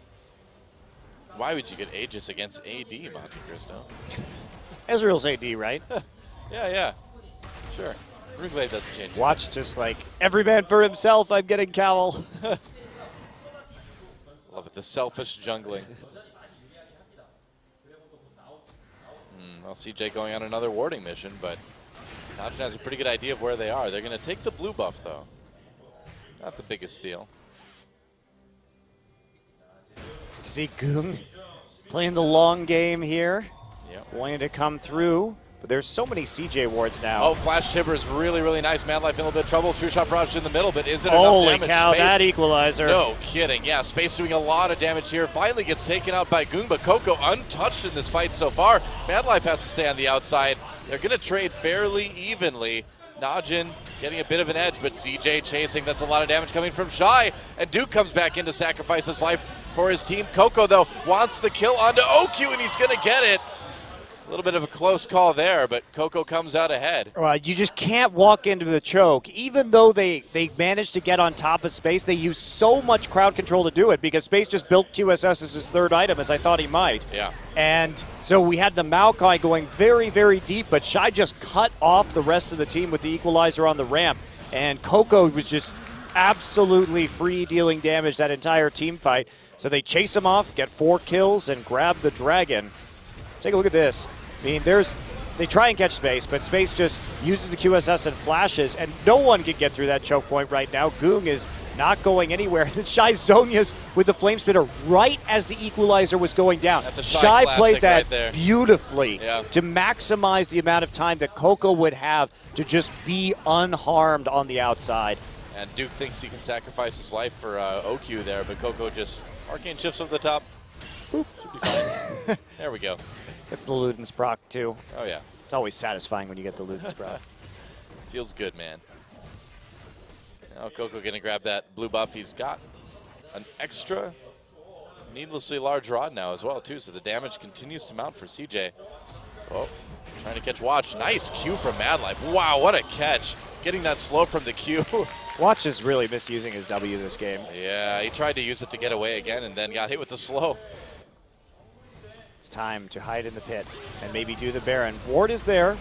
Why would you get Aegis against AD, Monte Cristo? Ezreal's AD, right? Yeah. Sure. Runeblade doesn't change. Watch just like, every man for himself, I'm getting Cowl. Love it, the selfish jungling. Well, CJ going on another warding mission, but NaJin has a pretty good idea of where they are. They're going to take the blue buff, though. Not the biggest deal. See Goon playing the long game here. Yep. Wanting to come through, but there's so many CJ wards now. Oh, Flash Timber is really, really nice. Mad Life in a little bit of trouble. True Shot Barrage in the middle, but is it enough damage? Holy cow, Space, that equalizer. No kidding. Yeah, Space doing a lot of damage here. Finally gets taken out by Goon, but Coco untouched in this fight so far. Mad Life has to stay on the outside. They're going to trade fairly evenly. NaJin getting a bit of an edge, but CJ chasing. That's a lot of damage coming from Shy. And Duke comes back in to sacrifice his life for his team. Coco, though, wants the kill onto OQ, and he's going to get it. A little bit of a close call there, but Coco comes out ahead. You just can't walk into the choke. Even though they managed to get on top of Space, they use so much crowd control to do it because Space just built QSS as his third item, as I thought he might. Yeah. And so we had the Maokai going very, very deep, but Shy just cut off the rest of the team with the equalizer on the ramp. And Coco was just absolutely free dealing damage that entire team fight. So they chase him off, get 4 kills, and grab the dragon. Take a look at this. I mean, they try and catch Space, but Space just uses the QSS and flashes, and no one can get through that choke point right now. Goong is not going anywhere. Then Shy Zonia's with the Flame Spitter right as the equalizer was going down. That's a Shy played that right there. beautifully Yeah. to maximize the amount of time that Coco would have to just be unharmed on the outside. And Duke thinks he can sacrifice his life for OQ there, but Coco just arcane shifts over the top. Boop. Should be fine. There we go. It's the Luden's proc, too. Oh, yeah. It's always satisfying when you get the Luden's proc. Feels good, man. Now Coco going to grab that blue buff. He's got an extra needlessly large rod now as well, too, so the damage continues to mount for CJ. Oh, trying to catch Watch. Nice Q from Mad Life. Wow, what a catch. Getting that slow from the Q. Watch is really misusing his W this game. Yeah, he tried to use it to get away again and then got hit with the slow. It's time to hide in the pit and maybe do the Baron. Ward is there.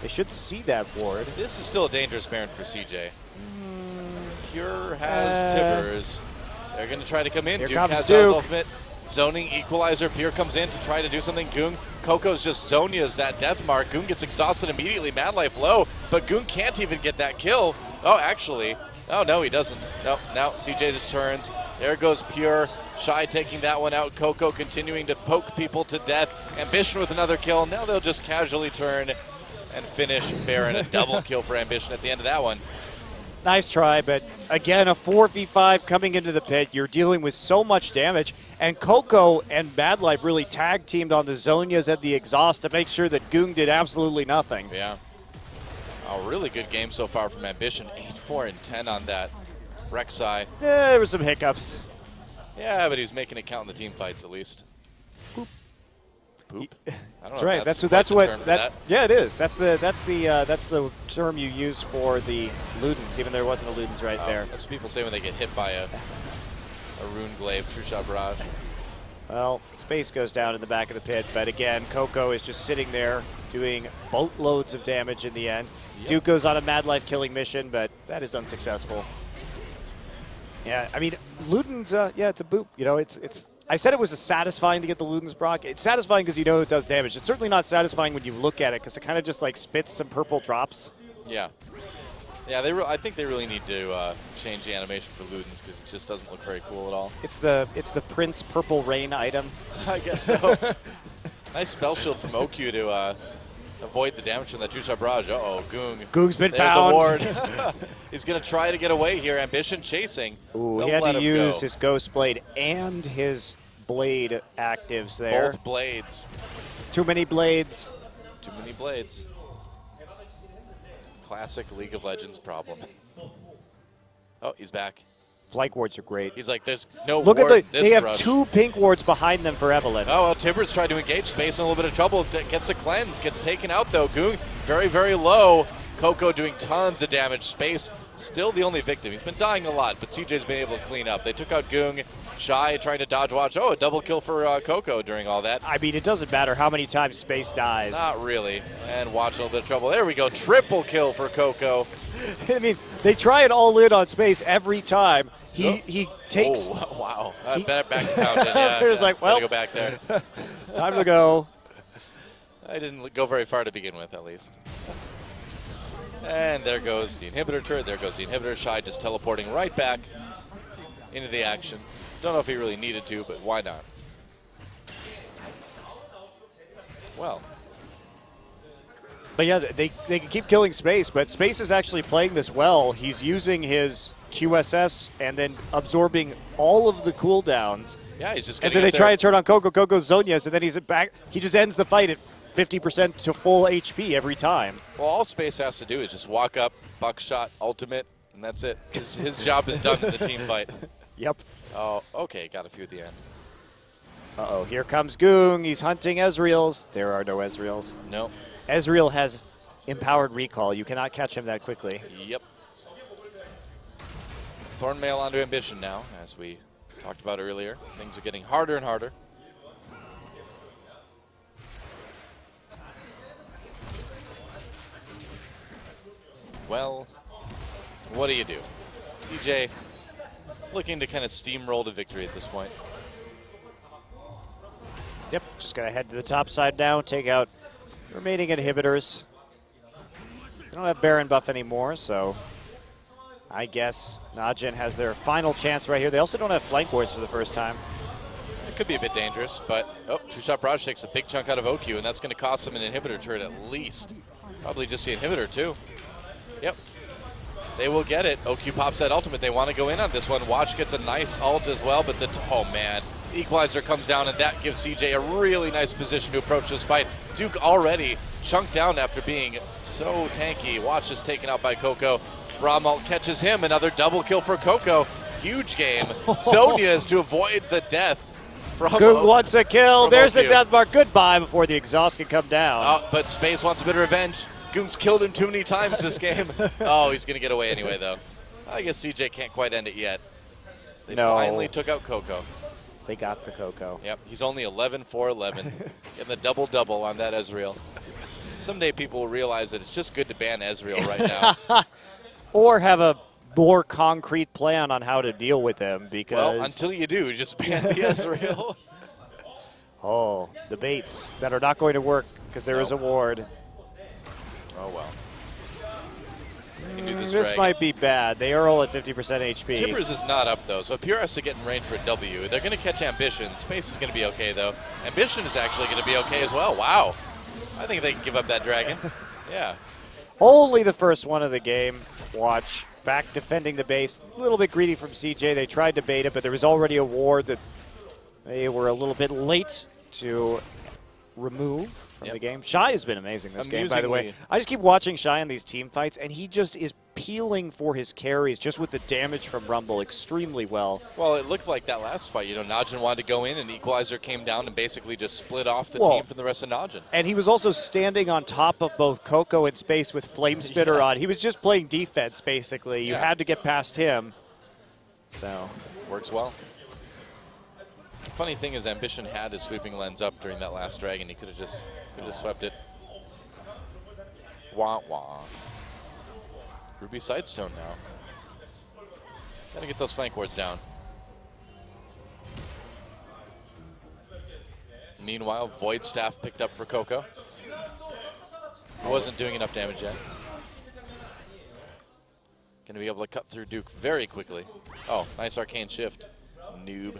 They should see that ward. This is still a dangerous Baron for CJ. Pure has Tibbers. They're going to try to come in. Here Duke comes has Duke. ultimate. Zoning equalizer. Pure comes in to try to do something. Goon. Coco's just Zonia's that death mark. Goon gets exhausted immediately. Mad Life low, but Goon can't even get that kill. Oh, actually. Oh, no, he doesn't. No, now CJ just turns. There goes Pure. Shy taking that one out. Coco continuing to poke people to death. Ambition with another kill. Now they'll just casually turn and finish Baron. A double kill for Ambition at the end of that one. Nice try, but again, a 4v5 coming into the pit. You're dealing with so much damage, and Coco and Madlife really tag-teamed on the Zonias and the exhaust to make sure that Goong did absolutely nothing. Yeah. A really good game so far from Ambition. 8-4 and 10 on that. Rek'Sai. Yeah, there were some hiccups. Yeah, but he's making it count in the team fights at least. Poop. Poop. I don't That's know right. That's what that. Yeah, it is. That's the term you use for the Ludens, even though there wasn't a Ludens right there. That's what people say when they get hit by a Rune Glaive, True Shot Barrage. Well, space goes down in the back of the pit, but again, Coco is just sitting there doing boatloads of damage in the end. Yep. Duke goes on a Madlife killing mission, but that is unsuccessful. Yeah, I mean, Ludens, yeah, it's a boop. You know, it's. I said it was satisfying to get the Ludens proc. It's satisfying because you know it does damage. It's certainly not satisfying when you look at it because it kind of just like spits some purple drops. Yeah. Yeah, I think they really need to change the animation for Ludens because it just doesn't look very cool at all. It's the Prince Purple Rain item. I guess so. Nice spell shield from OQ to avoid the damage from that True Shot Barrage. Uh-oh, Goong. Goong's been There's found. A ward. He's going to try to get away here. Ambition chasing. Ooh, he had to use his Ghost Blade and his Blade actives there. Both blades. Too many blades. Too many blades. Classic League of Legends problem. Oh, he's back. Flank wards are great. He's like, there's no Look ward at this they have rush. 2 pink wards behind them for Evelynn. Oh, well, Timbers tried to engage Space in a little bit of trouble. Gets the cleanse, gets taken out though. Goong very, very low. Coco doing tons of damage. Space still the only victim. He's been dying a lot, but CJ's been able to clean up. They took out Goong. Shy trying to dodge watch. Oh, a double kill for Coco during all that. I mean, it doesn't matter how many times Space dies. Not really. And watch a little bit of trouble. There we go. Triple kill for Coco. I mean, they try it all in on Space every time. He takes. Oh, wow. Back to Fountain. Yeah, There's like, well, go back there. Time to go. I didn't go very far to begin with, at least. And there goes the inhibitor turret. There goes the inhibitor. Shy just teleporting right back into the action. Don't know if he really needed to, but why not? Well. But yeah, they can keep killing Space, but Space is actually playing this well. He's using his QSS and then absorbing all of the cooldowns. Yeah, he's just and then they try to turn on Coco Zonias, and then he's back. He just ends the fight at 50% to full HP every time. Well, all Space has to do is just walk up, buckshot, ultimate, and that's it. His job is done in the team fight. Yep. Oh, okay, got a few at the end. Uh-oh, here comes Goong. He's hunting Ezreals. There are no Ezreals. No. Ezreal has empowered recall. You cannot catch him that quickly. Yep. Thornmail onto Ambition now, as we talked about earlier. Things are getting harder and harder. Well, what do you do? CJ looking to kind of steamroll to victory at this point. Yep, just going to head to the top side now, take out the remaining inhibitors. They don't have Baron buff anymore, so I guess NaJin has their final chance right here. They also don't have flank wards for the first time. It could be a bit dangerous, but True Shot Barrage takes a big chunk out of OQ, and that's going to cost them an inhibitor turret at least. Probably just the inhibitor, too. Yep. They will get it. OQ pops that ultimate. They want to go in on this one. Watch gets a nice ult as well, but oh man. The equalizer comes down, and that gives CJ a really nice position to approach this fight. Duke already chunked down after being so tanky. Watch is taken out by Coco. Bramalt catches him. Another double kill for Coco. Huge game. Zonia's to avoid the death from Goong wants a kill. There's the death mark. Goodbye before the exhaust can come down. But Space wants a bit of revenge. Goong's killed him too many times this game. Oh, he's going to get away anyway, though. I guess CJ can't quite end it yet. They finally took out Coco. They got the Coco. Yep, he's only 11-4-11. Getting the double-double on that Ezreal. Someday people will realize that it's just good to ban Ezreal right now. Or have a more concrete plan on how to deal with him, because... Well, until you do, just ban the Ezreal. Oh, the baits that are not going to work because there is a ward. Oh, well. This might be bad. They are all at 50% HP. Timbers is not up, though, so if Pure has to get in range for a W, they're going to catch Ambition. Space is going to be okay, though. Ambition is actually going to be okay as well. Wow. I think they can give up that dragon. Yeah. Only the first one of the game. Watch. back defending the base. A little bit greedy from CJ. They tried to bait it, but there was already a ward that they were a little bit late to remove from the game. Shy has been amazing this game, by the way. I just keep watching Shy in these team fights, and he just is peeling for his carries just with the damage from Rumble extremely well. Well, it looked like that last fight. You know, NaJin wanted to go in, and Equalizer came down and basically just split off the team from the rest of NaJin. And he was also standing on top of both Coco and Space with Flame Spitter on. He was just playing defense, basically. You had to get past him. So works well. Funny thing is, Ambition had his sweeping lens up during that last dragon. He could have just swept it. Wah wah. Ruby Sightstone now. Gotta get those flank wards down. Meanwhile, Void Staff picked up for Coco. Wasn't doing enough damage yet. Gonna be able to cut through Duke very quickly. Oh, nice arcane shift. Noob.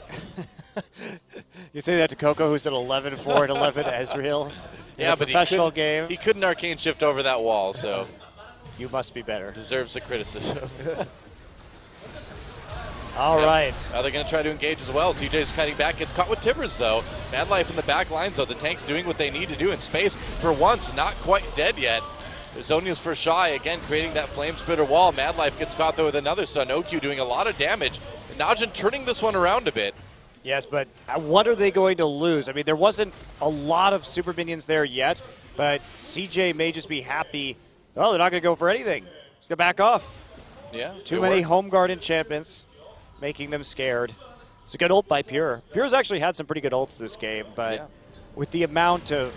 You say that to Coco, who's at 11-4 and 11 Ezreal. Yeah, but professional game. He couldn't arcane shift over that wall, so you must be better. Deserves a criticism. All right. Now they're going to try to engage as well. CJ's cutting back. Gets caught with Tibbers, though. Mad Life in the back lines, though. The tank's doing what they need to do in space. For once, not quite dead yet. There's Zonia's for Shy, again, creating that Flame Spitter wall. Mad Life gets caught, though, with another Sun. OQ doing a lot of damage. NaJin turning this one around a bit. Yes, but what are they going to lose? I mean, there wasn't a lot of super minions there yet, but CJ may just be happy. Oh, they're not going to go for anything. Just going to back off. Yeah. Too many home guard enchantments, making them scared. It's a good ult by Pure. Pure's actually had some pretty good ults this game, but with the amount of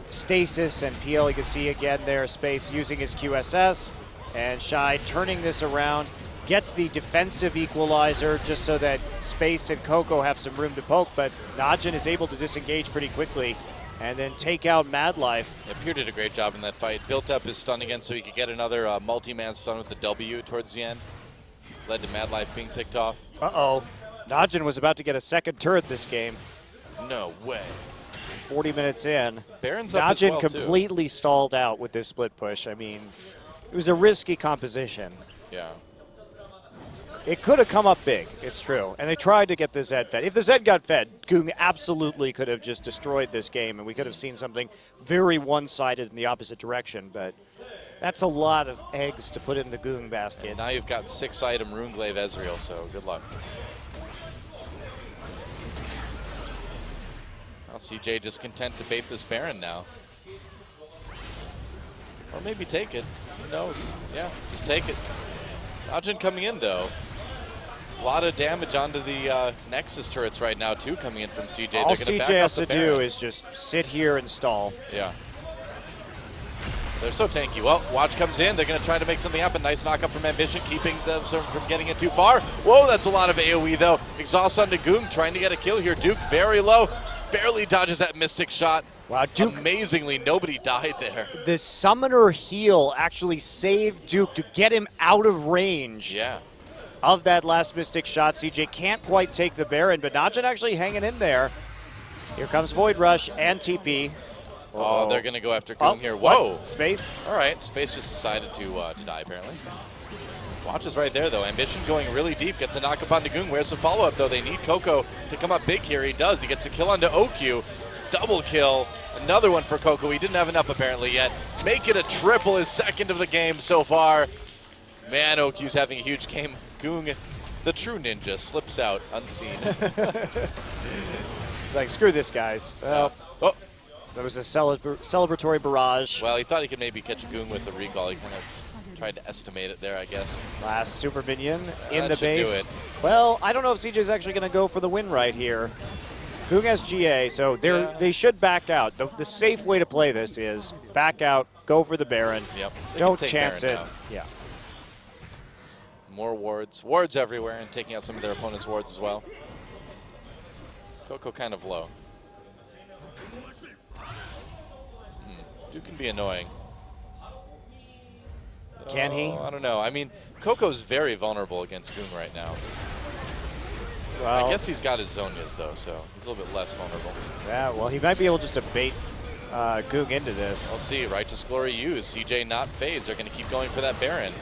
stasis and PL, you can see again there, Space using his QSS, and Shy turning this around. Gets the defensive equalizer just so that Space and Coco have some room to poke, but NaJin is able to disengage pretty quickly and then take out Mad Life. Yeah, Pure did a great job in that fight. Built up his stun again so he could get another multi-man stun with the W towards the end. Led to Mad Life being picked off. Uh-oh. NaJin was about to get a second turret this game. No way. 40 minutes in. Baron's up as well, completely stalled out with this split push. I mean, it was a risky composition. Yeah. It could have come up big, it's true. And they tried to get the Zed fed. If the Zed got fed, Goong absolutely could have just destroyed this game, and we could have seen something very one-sided in the opposite direction. But that's a lot of eggs to put in the Goong basket. And now you've got 6-item Runeglaive Ezreal, so good luck. Well, CJ just content to bait this Baron now. Or maybe take it. Who knows? Yeah, just take it. NaJin coming in, though. A lot of damage onto the Nexus turrets right now, too, coming in from CJ. All CJ has to do is just sit here and stall. Yeah. They're so tanky. Well, Watch comes in. They're going to try to make something happen. Nice knock-up from Ambition, keeping them from getting it too far. Whoa, that's a lot of AoE, though. Exhaust onto Goong, trying to get a kill here. Duke very low. Barely dodges that Mystic shot. Wow, Duke. Amazingly, nobody died there. The Summoner heal actually saved Duke to get him out of range. Yeah. Of that last Mystic shot. CJ can't quite take the Baron, but NaJin actually hanging in there. Here comes Void Rush and TP. Oh, they're going to go after Goong here. Whoa. What? Space? All right. Space just decided to die, apparently. Watch is right there, though. Ambition going really deep. Gets a knock-up onto Goong. Where's the follow-up, though? They need Coco to come up big here. He does. He gets a kill onto OQ. Double kill. Another one for Coco. He didn't have enough, apparently, yet. Make it a triple, his second of the game so far. Man, OQ's having a huge game. Goong, the true ninja, slips out unseen. He's like, screw this, guys. Well, there was a celebratory barrage. Well, he thought he could maybe catch Goong with a recall. He kind of tried to estimate it there, I guess. Last super minion in the should base. do it. Well, I don't know if CJ's actually going to go for the win right here. Goong has GA, so they should back out. The safe way to play this is back out, go for the Baron. Yep. Don't chance it. Yeah. More wards. Wards everywhere, and taking out some of their opponent's wards as well. Coco kind of low. Duke can be annoying. Can he? I don't know. I mean, Coco's very vulnerable against Goong right now. Well, I guess he's got his Zonias, though, so he's a little bit less vulnerable. Yeah, well, he might be able just to bait Goong into this. We'll see. Righteous Glory used. CJ not phased. They're going to keep going for that Baron.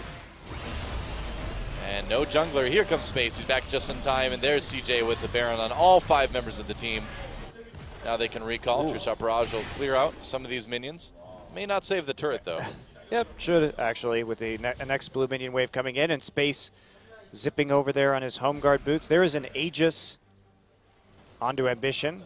And no jungler. Here comes Space. He's back just in time. And there's CJ with the Baron on all 5 members of the team. Now they can recall. Trishot Barrage will clear out some of these minions. May not save the turret, though. Yep, should actually, with the next blue minion wave coming in, and Space zipping over there on his home guard boots. There is an Aegis onto Ambition.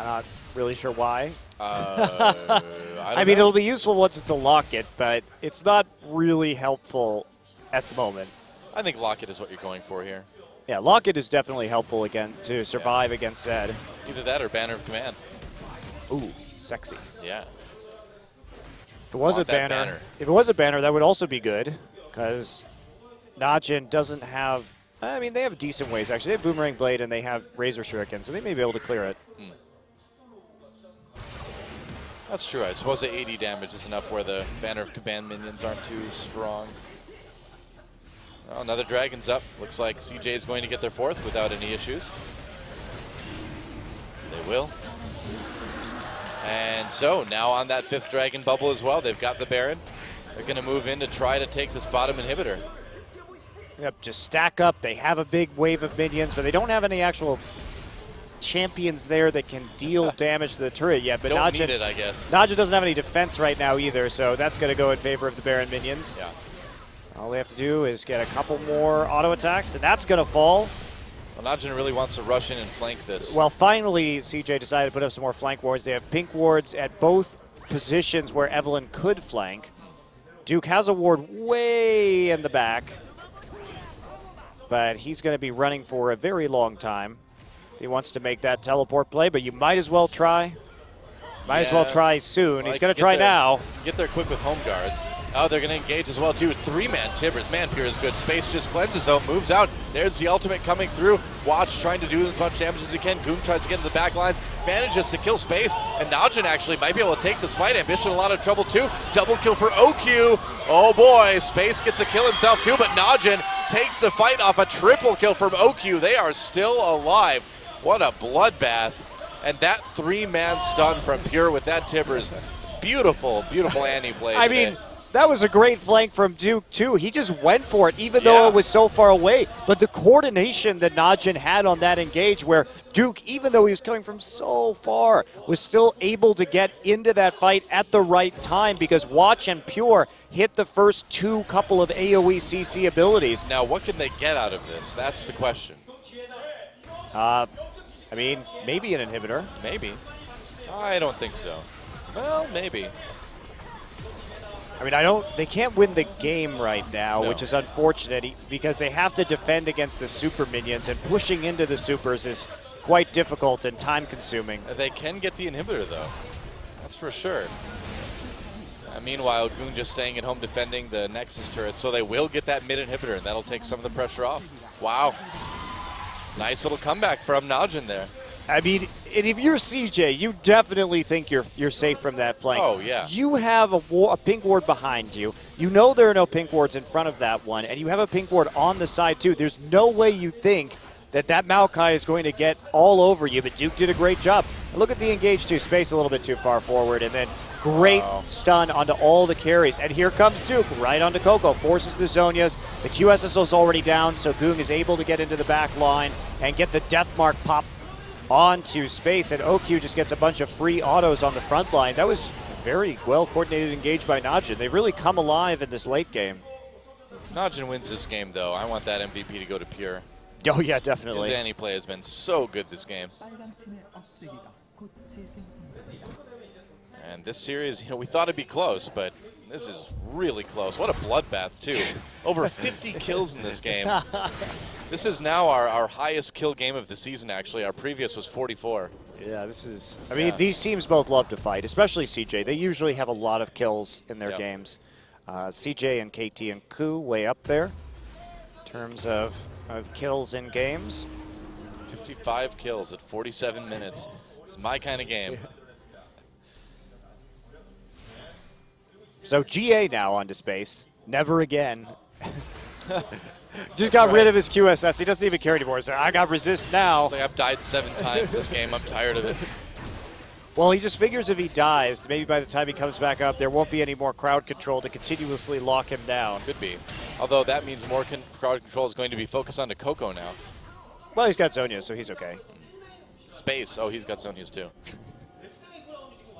I'm not really sure why. I mean, it'll be useful once it's a Locket, but it's not really helpful at the moment. I think Locket is what you're going for here. Yeah, Locket is definitely helpful again to survive against Zed. Either that or Banner of Command. Ooh, sexy. Yeah. If it was a banner, that would also be good, because NaJin doesn't have. I mean, they have decent ways actually. They have Boomerang Blade and they have Razor Shuriken, so they may be able to clear it. That's true. I suppose the 80 damage is enough where the Banner of Command minions aren't too strong. Well, another Dragon's up. Looks like CJ is going to get their 4th without any issues. They will. And so now on that 5th Dragon bubble as well, they've got the Baron. They're going to move in to try to take this bottom inhibitor. Yep, just stack up. They have a big wave of minions, but they don't have any actual champions there that can deal damage to the turret yet. But don't need it, I guess. NaJin doesn't have any defense right now either, so that's going to go in favor of the Baron minions. Yeah. All they have to do is get a couple more auto attacks, and that's going to fall. Well, NaJin really wants to rush in and flank this. Well, finally, CJ decided to put up some more flank wards. They have pink wards at both positions where Evelynn could flank. Duke has a ward way in the back, but he's going to be running for a very long time. He wants to make that teleport play, but you might as well try. Might as well try soon. Well, he's going to try now. Get there quick with home guards. Oh, they're going to engage as well, too. 3-man Tibbers. Manpure is good. Space just cleanses out, moves out. There's the ultimate coming through. Watch trying to do as much damage as he can. Goong tries to get into the back lines, manages to kill Space, and NaJin actually might be able to take this fight. Ambition in a lot of trouble, too. Double kill for OQ. Oh, boy. Space gets a kill himself, too, but NaJin takes the fight off a triple kill from OQ. They are still alive. What a bloodbath. And that 3-man stun from Pure with that Tibbers. Beautiful, beautiful Annie play. I mean, that was a great flank from Duke, too. He just went for it, even though it was so far away. But the coordination that NaJin had on that engage where Duke, even though he was coming from so far, was still able to get into that fight at the right time because Watch and Pure hit the first 2 couple of AoE CC abilities. Now, what can they get out of this? That's the question. I mean, maybe an inhibitor. Maybe. I don't think so. Well, maybe. I mean, they can't win the game right now, which is unfortunate because they have to defend against the super minions, and pushing into the supers is quite difficult and time-consuming. They can get the inhibitor, though. That's for sure. Meanwhile, Goong just staying at home defending the Nexus turret, so they will get that mid inhibitor, and that'll take some of the pressure off. Wow. Nice little comeback from NaJin there. I mean, if you're CJ, you definitely think you're safe from that flank. Oh, yeah. You have a pink ward behind you. You know there are no pink wards in front of that one, and you have a pink ward on the side, too. There's no way you think that Maokai is going to get all over you, but Duke did a great job. And look at the engage, too. Space a little bit too far forward, and then great stun onto all the carries. And here comes Duke right onto Coco, forces the Zhonya's. The QSSO is already down, so Goong is able to get into the back line and get the death mark pop onto Space, and OQ just gets a bunch of free autos on the front line. That was very well coordinated engage by NaJin. They've really come alive in this late game. NaJin wins this game, though. I want that MVP to go to Pure. Oh, yeah, definitely. His Annie play has been so good this game. And this series, we thought it'd be close, but this is really close. What a bloodbath, too. Over 50 kills in this game. This is now our highest kill game of the season, actually. Our previous was 44. Yeah, this is... I mean, these teams both love to fight, especially CJ. They usually have a lot of kills in their games. CJ and KT and Ku way up there in terms of kills in games. 55 kills at 47 minutes. It's my kind of game. So GA now onto Space. Never again. Just got rid of his QSS. He doesn't even care anymore. So I got resist now. It's like I've died 7 times this game. I'm tired of it. Well, he just figures if he dies, maybe by the time he comes back up, there won't be any more crowd control to continuously lock him down. Could be. Although that means more crowd control is going to be focused onto Coco now. Well, he's got Zhonya's, so he's okay. Space. Oh, he's got Zhonya's too.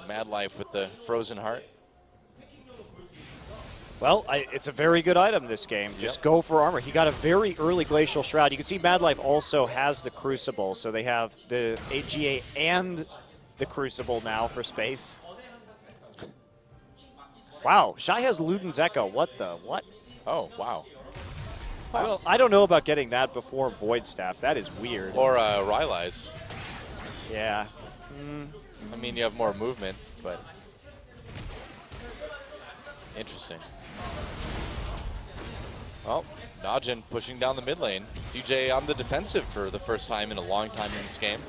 Mad Life with the Frozen Heart. Well, it's a very good item this game. Just go for armor. He got a very early Glacial Shroud. You can see Mad Life also has the Crucible, so they have the AGA and the Crucible now for space. Wow, Shy has Luden's Echo. What? Oh, wow. Well, I don't know about getting that before Void Staff. That is weird. Or Rylai's. Yeah. I mean, you have more movement, but interesting. Oh, NaJin pushing down the mid lane. CJ on the defensive for the first time in a long time in this game.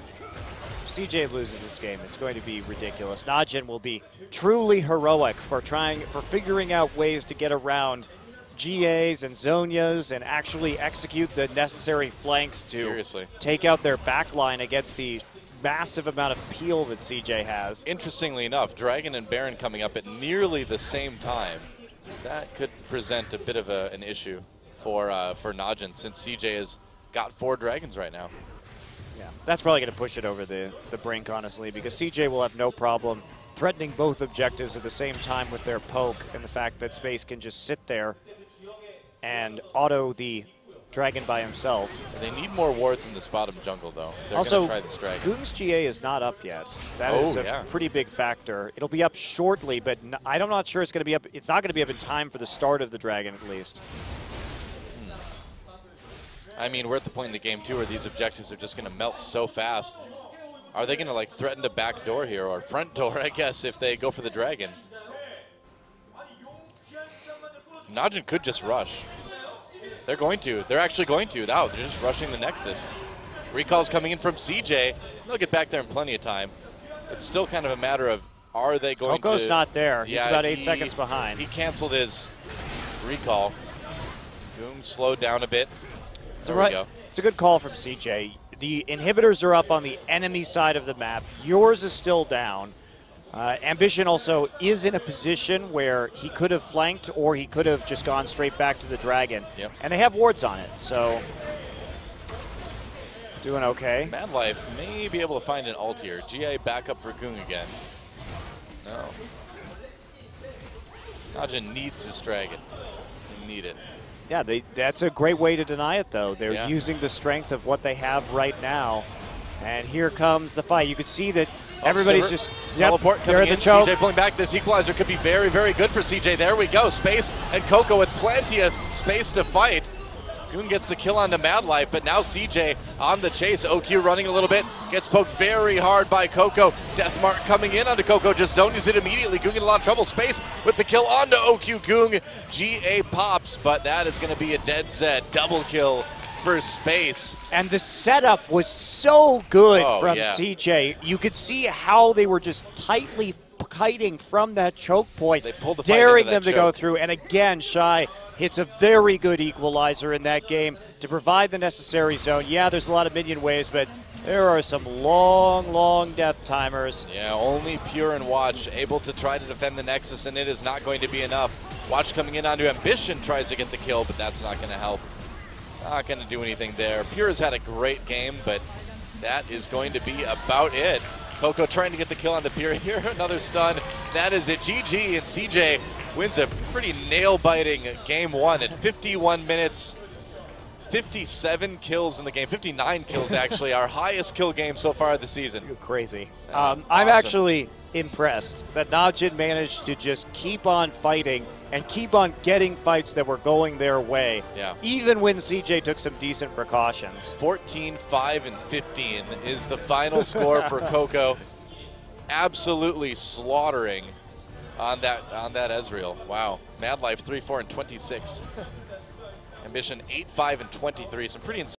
If CJ loses this game, it's going to be ridiculous. NaJin will be truly heroic for figuring out ways to get around GAs and Zhonya's and actually execute the necessary flanks to take out their backline against the massive amount of peel that CJ has. Interestingly enough, Dragon and Baron coming up at nearly the same time. That could present a bit of an issue for NaJin, since CJ has got 4 dragons right now. Yeah, that's probably going to push it over the brink, honestly, because CJ will have no problem threatening both objectives at the same time with their poke, and the fact that Space can just sit there and auto the dragon by himself. They need more wards in this bottom jungle, though. They're also, going to try this dragon. Goon's GA is not up yet. That is a pretty big factor. It'll be up shortly, but I'm not sure it's going to be up. It's not going to be up in time for the start of the dragon, at least. I mean, we're at the point in the game, too, where these objectives are just going to melt so fast. Are they going to, like, threaten to back door here, or front door, I guess, if they go for the dragon? NaJin could just rush. They're going to. They're actually going to. They're just rushing the Nexus. Recall's coming in from CJ. They'll get back there in plenty of time. It's still kind of a matter of, are they going to... Coco's not there. He's about 8 seconds behind. He canceled his recall. Boom, slowed down a bit. There we go. It's a good call from CJ. The inhibitors are up on the enemy side of the map. Yours is still down. Ambition also is in a position where he could have flanked, or he could have just gone straight back to the dragon. Yep. And they have wards on it, so doing okay. Mad Life may be able to find an ult here. GA back up for Goong again. No. NaJin needs this dragon. They need it. Yeah, that's a great way to deny it, though. They're using the strength of what they have right now. And here comes the fight. You can see that everybody's just teleport coming in. The choke. CJ pulling back. This equalizer could be very, very good for CJ. There we go. Space and Coco with plenty of space to fight. Goon gets the kill onto Mad Life, but now CJ on the chase. OQ running a little bit. Gets poked very hard by Coco. Deathmark coming in onto Coco. Just Zhonya's it immediately. Goon in a lot of trouble. Space with the kill onto OQ. Goon. GA pops, but that is going to be a dead set. Double kill for Space. And the setup was so good from CJ. You could see how they were just tightly kiting from that choke point, they pulled the daring them to go through. And again, Shy hits a very good equalizer in that game to provide the necessary zone. Yeah, there's a lot of minion waves, but there are some long, long death timers. Yeah, only Pure and Watch able to try to defend the Nexus, and it is not going to be enough. Watch coming in onto Ambition, tries to get the kill, but that's not going to help. Not going to do anything there. Pure has had a great game, but that is going to be about it. Coco trying to get the kill onto Pure here. Another stun. That is it. GG, and CJ wins a pretty nail-biting game 1 at 51 minutes. 57 kills in the game. 59 kills, actually. Our highest kill game so far this season. You're crazy. Awesome. I'm actually impressed that NaJin managed to just keep on fighting and keep on getting fights that were going their way, even when CJ took some decent precautions. 14, 5, and 15 is the final score for Coco. Absolutely slaughtering on that Ezreal. Wow. Mad Life 3, 4, and 26. Ambition 8, 5, and 23. Some pretty insane.